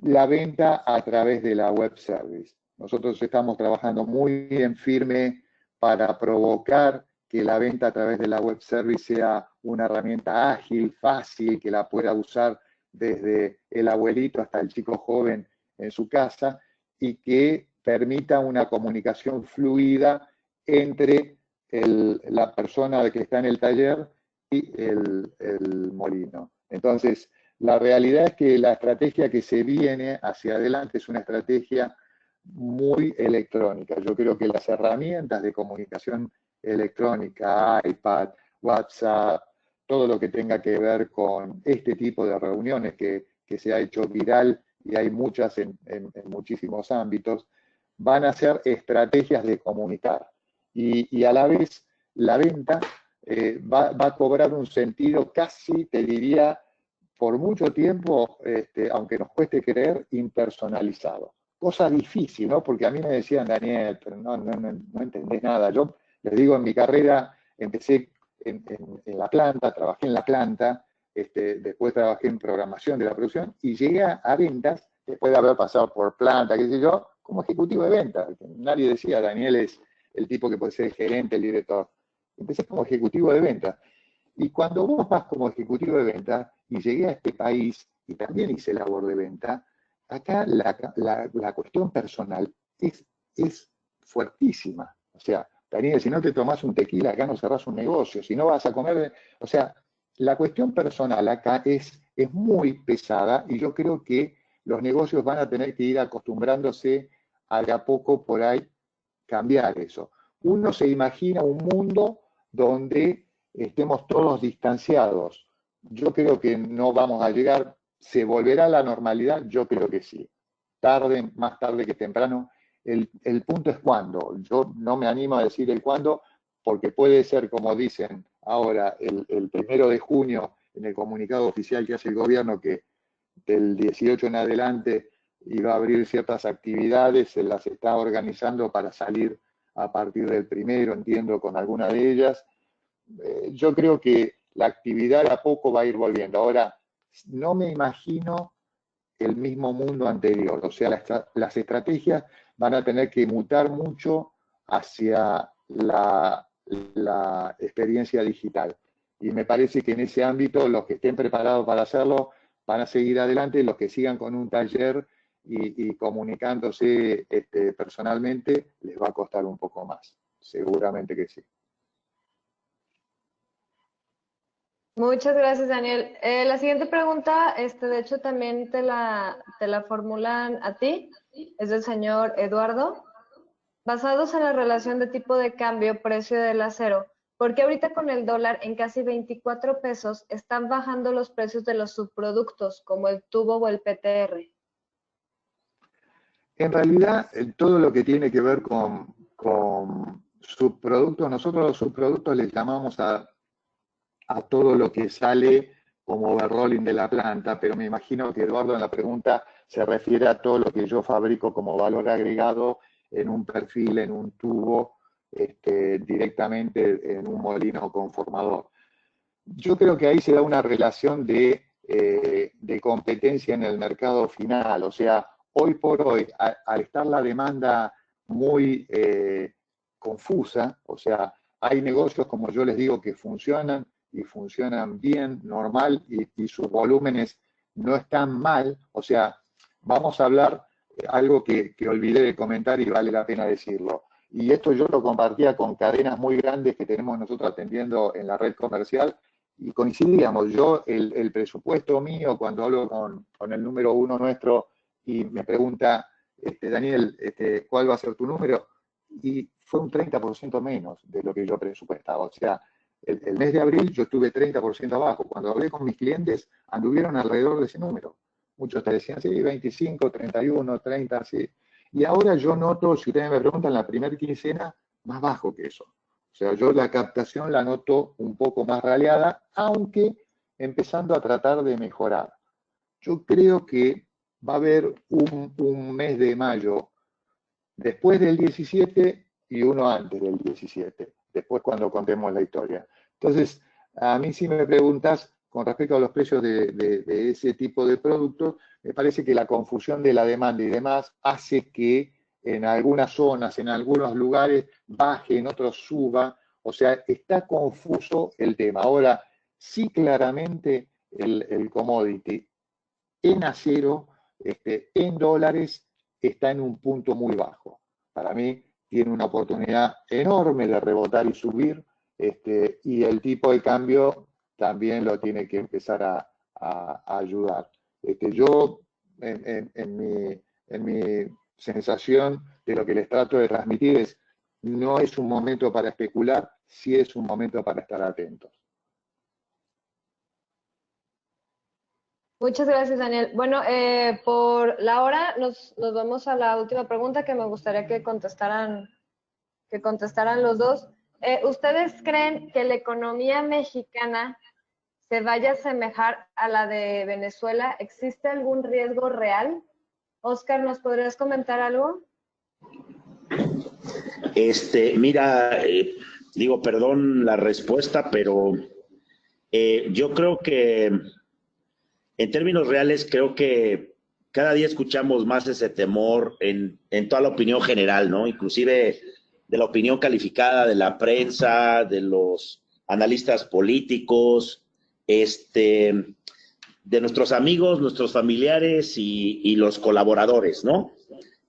La venta a través de la web service. Nosotros estamos trabajando muy en firme para provocar que la venta a través de la web service sea una herramienta ágil, fácil, que la pueda usar desde el abuelito hasta el chico joven en su casa, y que permita una comunicación fluida entre la persona que está en el taller y el molino. Entonces, la realidad es que la estrategia que se viene hacia adelante es una estrategia muy electrónica. Yo creo que las herramientas de comunicación electrónica, iPad, WhatsApp, todo lo que tenga que ver con este tipo de reuniones que se ha hecho viral, y hay muchas en muchísimos ámbitos, van a ser estrategias de comunicar. Y a la vez, la venta va a cobrar un sentido casi, te diría, por mucho tiempo, aunque nos cueste creer, impersonalizado. Cosa difícil, ¿no? Porque a mí me decían, Daniel, pero no entendés nada. Yo les digo, en mi carrera empecé en la planta, trabajé en la planta, después trabajé en programación de la producción y llegué a ventas, después de haber pasado por planta, qué sé yo, como ejecutivo de ventas. Nadie decía, Daniel es el tipo que puede ser el gerente, el director. Empecé como ejecutivo de ventas. Y cuando vos vas como ejecutivo de venta, y llegué a este país y también hice labor de venta, acá la cuestión personal es fuertísima. O sea, Daniel, si no te tomás un tequila, acá no cerrás un negocio, si no vas a comer, o sea, la cuestión personal acá es muy pesada y yo creo que los negocios van a tener que ir acostumbrándose a de a poco por ahí cambiar eso. Uno se imagina un mundo donde estemos todos distanciados. Yo creo que no vamos a llegar. ¿Se volverá a la normalidad? Yo creo que sí. Tarde, más tarde que temprano. El punto es cuándo. Yo no me animo a decir el cuándo, porque puede ser, como dicen ahora, el 1 de junio, en el comunicado oficial que hace el gobierno, que del 18 en adelante iba a abrir ciertas actividades, se las está organizando para salir a partir del 1, entiendo, con alguna de ellas. Yo creo que la actividad a poco va a ir volviendo. Ahora, no me imagino el mismo mundo anterior, o sea, las estrategias van a tener que mutar mucho hacia la experiencia digital. Y me parece que en ese ámbito los que estén preparados para hacerlo van a seguir adelante, los que sigan con un taller y comunicándose personalmente les va a costar un poco más, seguramente que sí. Muchas gracias, Daniel. La siguiente pregunta, de hecho, también te la formulan a ti, es del señor Eduardo. Basados en la relación de tipo de cambio precio del acero, ¿por qué ahorita con el dólar en casi 24 pesos están bajando los precios de los subproductos como el tubo o el PTR? En realidad, todo lo que tiene que ver con subproductos, nosotros los subproductos les llamamos a todo lo que sale como overrolling de la planta, pero me imagino que Eduardo en la pregunta se refiere a todo lo que yo fabrico como valor agregado en un perfil, en un tubo, directamente en un molino conformador. Yo creo que ahí se da una relación de competencia en el mercado final, o sea, hoy por hoy, al estar la demanda muy confusa, o sea, hay negocios, como yo les digo, que funcionan y funcionan bien, normal, y sus volúmenes no están mal, o sea, vamos a hablar algo que olvidé de comentar y vale la pena decirlo. Y esto yo lo compartía con cadenas muy grandes que tenemos nosotros atendiendo en la red comercial, y coincidíamos. Yo, el presupuesto mío, cuando hablo con el número uno nuestro y me pregunta, Daniel, ¿cuál va a ser tu número? Y fue un 30% menos de lo que yo presupuestaba. O sea, el mes de abril yo estuve 30% abajo. Cuando hablé con mis clientes, anduvieron alrededor de ese número. Muchos te decían, sí, 25, 31, 30, sí. Y ahora yo noto, si ustedes me preguntan, la primera quincena, más bajo que eso. O sea, yo la captación la noto un poco más raleada, aunque empezando a tratar de mejorar. Yo creo que va a haber un mes de mayo después del 17 y uno antes del 17, después cuando contemos la historia. Entonces, a mí si me preguntas con respecto a los precios de ese tipo de productos, me parece que la confusión de la demanda y demás hace que en algunas zonas, en algunos lugares, baje, en otros suba. O sea, está confuso el tema. Ahora, sí claramente el commodity en acero, en dólares, está en un punto muy bajo. Para mí tiene una oportunidad enorme de rebotar y subir, y el tipo de cambio también lo tiene que empezar a ayudar. Yo, en mi sensación de lo que les trato de transmitir es, no es un momento para especular, sí es un momento para estar atentos. Muchas gracias, Daniel. Bueno, por la hora nos vamos a la última pregunta que me gustaría que contestaran los dos. ¿Ustedes creen que la economía mexicana se vaya a asemejar a la de Venezuela? ¿Existe algún riesgo real? Oscar, ¿nos podrías comentar algo? Mira, digo, perdón la respuesta, pero yo creo que en términos reales, creo que cada día escuchamos más ese temor en toda la opinión general, ¿no? Inclusive de la opinión calificada de la prensa, de los analistas políticos, de nuestros amigos, nuestros familiares y los colaboradores, ¿no?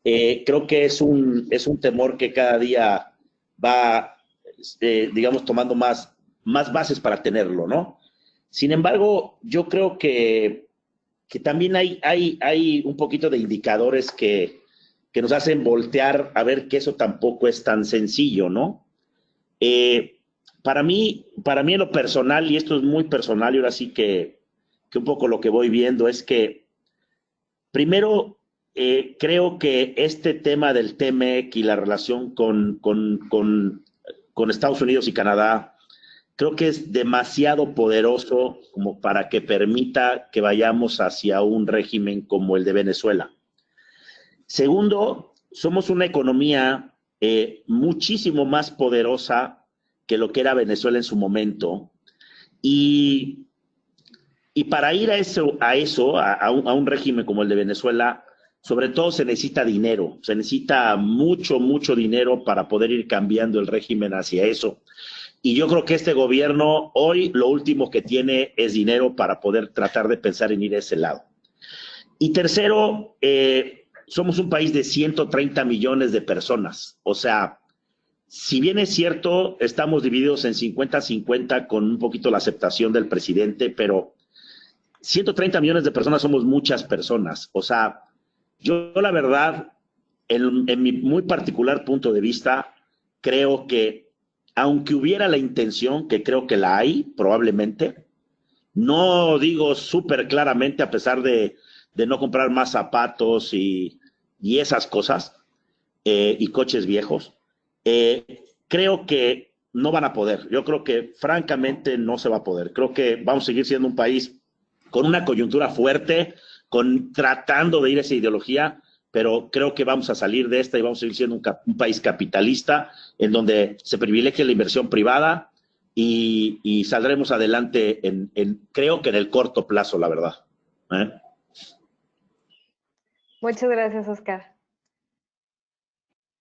Creo que es un temor que cada día va, digamos, tomando más bases para tenerlo, ¿no? Sin embargo, yo creo que también hay un poquito de indicadores que nos hacen voltear a ver que eso tampoco es tan sencillo, ¿no? Para mí en lo personal, y esto es muy personal, y ahora sí que un poco lo que voy viendo es que, primero, creo que este tema del TMEC y la relación con Estados Unidos y Canadá, creo que es demasiado poderoso como para que permita que vayamos hacia un régimen como el de Venezuela. Segundo, somos una economía muchísimo más poderosa que lo que era Venezuela en su momento. Y para ir a un régimen como el de Venezuela, sobre todo se necesita dinero, se necesita mucho dinero para poder ir cambiando el régimen hacia eso. Y yo creo que este gobierno hoy lo último que tiene es dinero para poder tratar de pensar en ir a ese lado. Y tercero, somos un país de 130 millones de personas. O sea, si bien es cierto, estamos divididos en 50-50 con un poquito la aceptación del presidente, pero 130 millones de personas somos muchas personas. O sea, yo la verdad, en mi muy particular punto de vista, creo que aunque hubiera la intención, que creo que la hay, probablemente, no digo súper claramente a pesar de no comprar más zapatos y esas cosas, y coches viejos, creo que no van a poder. Yo creo que francamente no se va a poder. Creo que vamos a seguir siendo un país con una coyuntura fuerte, tratando de ir a esa ideología, pero creo que vamos a salir de esta y vamos a seguir siendo un país capitalista en donde se privilegia la inversión privada y saldremos adelante creo que en el corto plazo, la verdad. Muchas gracias, Oscar.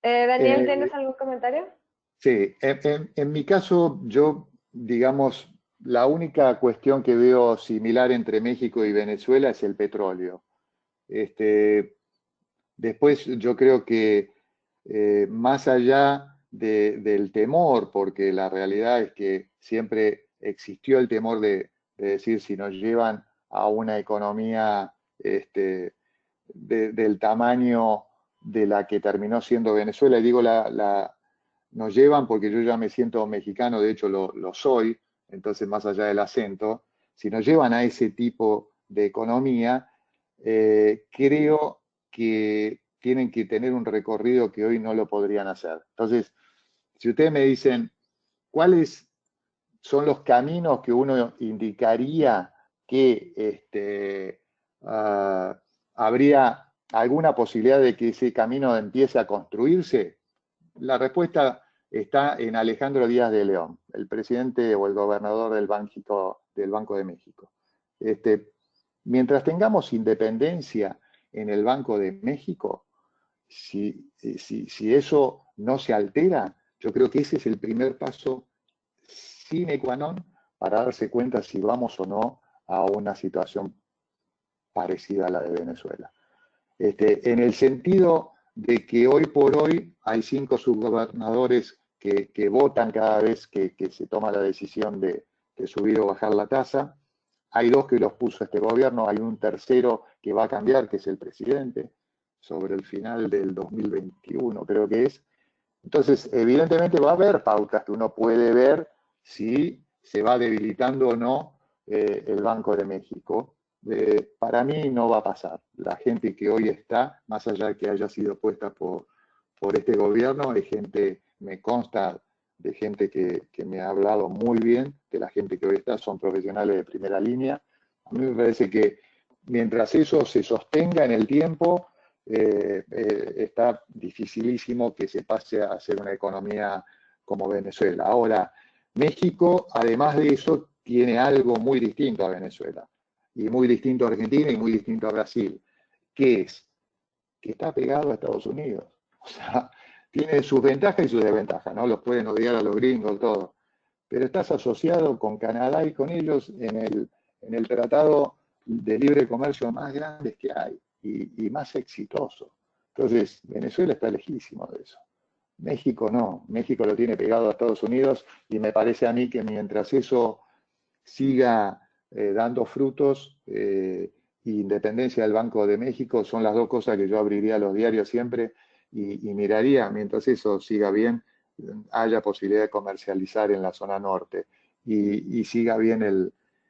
Daniel, ¿tienes algún comentario? Sí, en mi caso, yo, digamos, la única cuestión que veo similar entre México y Venezuela es el petróleo. Después yo creo que más allá del temor, porque la realidad es que siempre existió el temor de decir si nos llevan a una economía del tamaño de la que terminó siendo Venezuela, y digo nos llevan porque yo ya me siento mexicano, de hecho lo soy, entonces más allá del acento, si nos llevan a ese tipo de economía, creo que tienen que tener un recorrido que hoy no lo podrían hacer. Entonces, si ustedes me dicen cuáles son los caminos que uno indicaría que habría alguna posibilidad de que ese camino empiece a construirse, la respuesta está en Alejandro Díaz de León, el presidente o el gobernador del Banco de México. Mientras tengamos independencia en el Banco de México, si eso no se altera, yo creo que ese es el primer paso sine qua non para darse cuenta si vamos o no a una situación parecida a la de Venezuela. En el sentido de que hoy por hoy hay 5 subgobernadores que votan cada vez que se toma la decisión de subir o bajar la tasa. Hay 2 que los puso este gobierno, hay un tercero que va a cambiar, que es el presidente, sobre el final del 2021, creo que es. Entonces, evidentemente va a haber pautas que uno puede ver si se va debilitando o no el Banco de México. Para mí no va a pasar. La gente que hoy está, más allá de que haya sido puesta por este gobierno, es gente, me consta, de gente que me ha hablado muy bien, de la gente que hoy está, son profesionales de primera línea. A mí me parece que mientras eso se sostenga en el tiempo, está dificilísimo que se pase a ser una economía como Venezuela. Ahora, México, además de eso, tiene algo muy distinto a Venezuela, y muy distinto a Argentina y muy distinto a Brasil, que es que está pegado a Estados Unidos. O sea, tiene sus ventajas y sus desventajas, ¿no? Los pueden odiar a los gringos, todo. Pero estás asociado con Canadá y con ellos en el tratado de libre comercio más grande que hay y más exitoso. Entonces, Venezuela está lejísimo de eso. México no, México lo tiene pegado a Estados Unidos y me parece a mí que mientras eso siga dando frutos, independencia del Banco de México, son las dos cosas que yo abriría los diarios siempre y miraría, mientras eso siga bien, haya posibilidad de comercializar en la zona norte y siga bien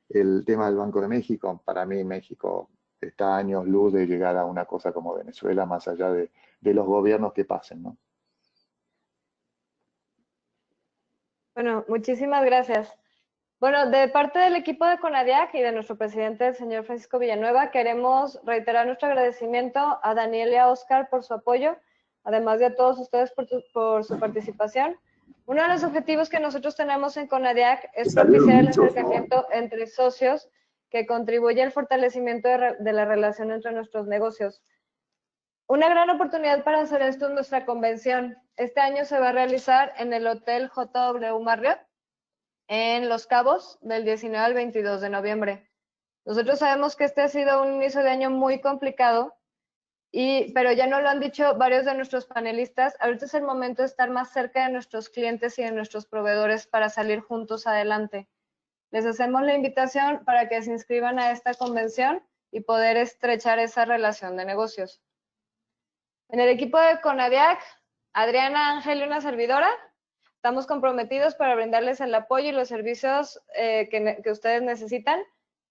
el tema del Banco de México. Para mí México está a años luz de llegar a una cosa como Venezuela, más allá de los gobiernos que pasen, ¿no? Bueno, muchísimas gracias. Bueno, de parte del equipo de CONADIAC y de nuestro presidente, el señor Francisco Villanueva, queremos reiterar nuestro agradecimiento a Daniel y a Oscar por su apoyo, además de a todos ustedes por su participación. Uno de los objetivos que nosotros tenemos en CONADIAC es propiciar el acercamiento entre socios que contribuye al fortalecimiento de la relación entre nuestros negocios. Una gran oportunidad para hacer esto es nuestra convención. Este año se va a realizar en el Hotel JW Marriott, en Los Cabos, del 19 al 22 de noviembre. Nosotros sabemos que este ha sido un inicio de año muy complicado, pero ya nos lo han dicho varios de nuestros panelistas, ahorita es el momento de estar más cerca de nuestros clientes y de nuestros proveedores para salir juntos adelante. Les hacemos la invitación para que se inscriban a esta convención y poder estrechar esa relación de negocios. En el equipo de CONADIAC, Adriana, Ángel y una servidora, estamos comprometidos para brindarles el apoyo y los servicios que ustedes necesitan.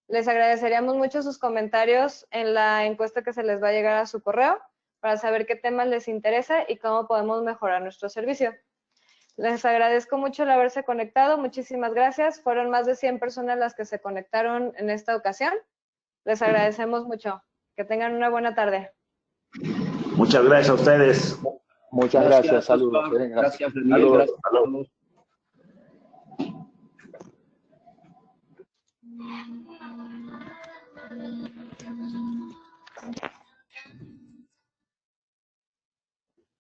Les agradeceríamos mucho sus comentarios en la encuesta que se les va a llegar a su correo para saber qué temas les interesa y cómo podemos mejorar nuestro servicio. Les agradezco mucho el haberse conectado. Muchísimas gracias. Fueron más de 100 personas las que se conectaron en esta ocasión. Les agradecemos mucho. Que tengan una buena tarde. Muchas gracias a ustedes. Muchas gracias. Saludos. Gracias, Daniel. Saludos. Saludos.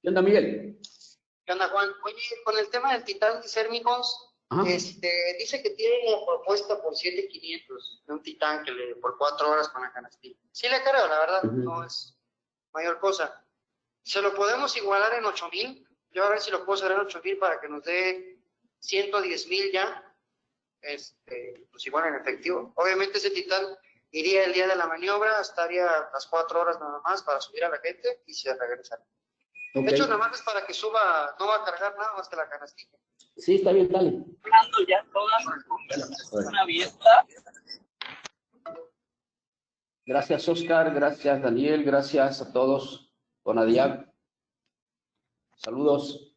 ¿Qué onda, Miguel? ¿Qué onda, Juan? Oye, con el tema del Titán Sérmicos, dice que tiene una propuesta por 7,500 de un Titán que por 4 horas con la canastilla. Sí le creo, la verdad, no es mayor cosa. ¿Se lo podemos igualar en 8,000? Yo a ver si lo puedo hacer en 8,000 para que nos dé 110,000 ya, pues igual en efectivo. Obviamente ese Titán iría el día de la maniobra, estaría las 4 horas nada más para subir a la gente y se regresar. Okay. De hecho, nada más es para que suba, no va a cargar nada más que la canastilla. Sí, está bien, dale. Ya todas las conversaciones abiertas. Gracias, Oscar. Gracias, Daniel. Gracias a todos. CONADIAC. Saludos.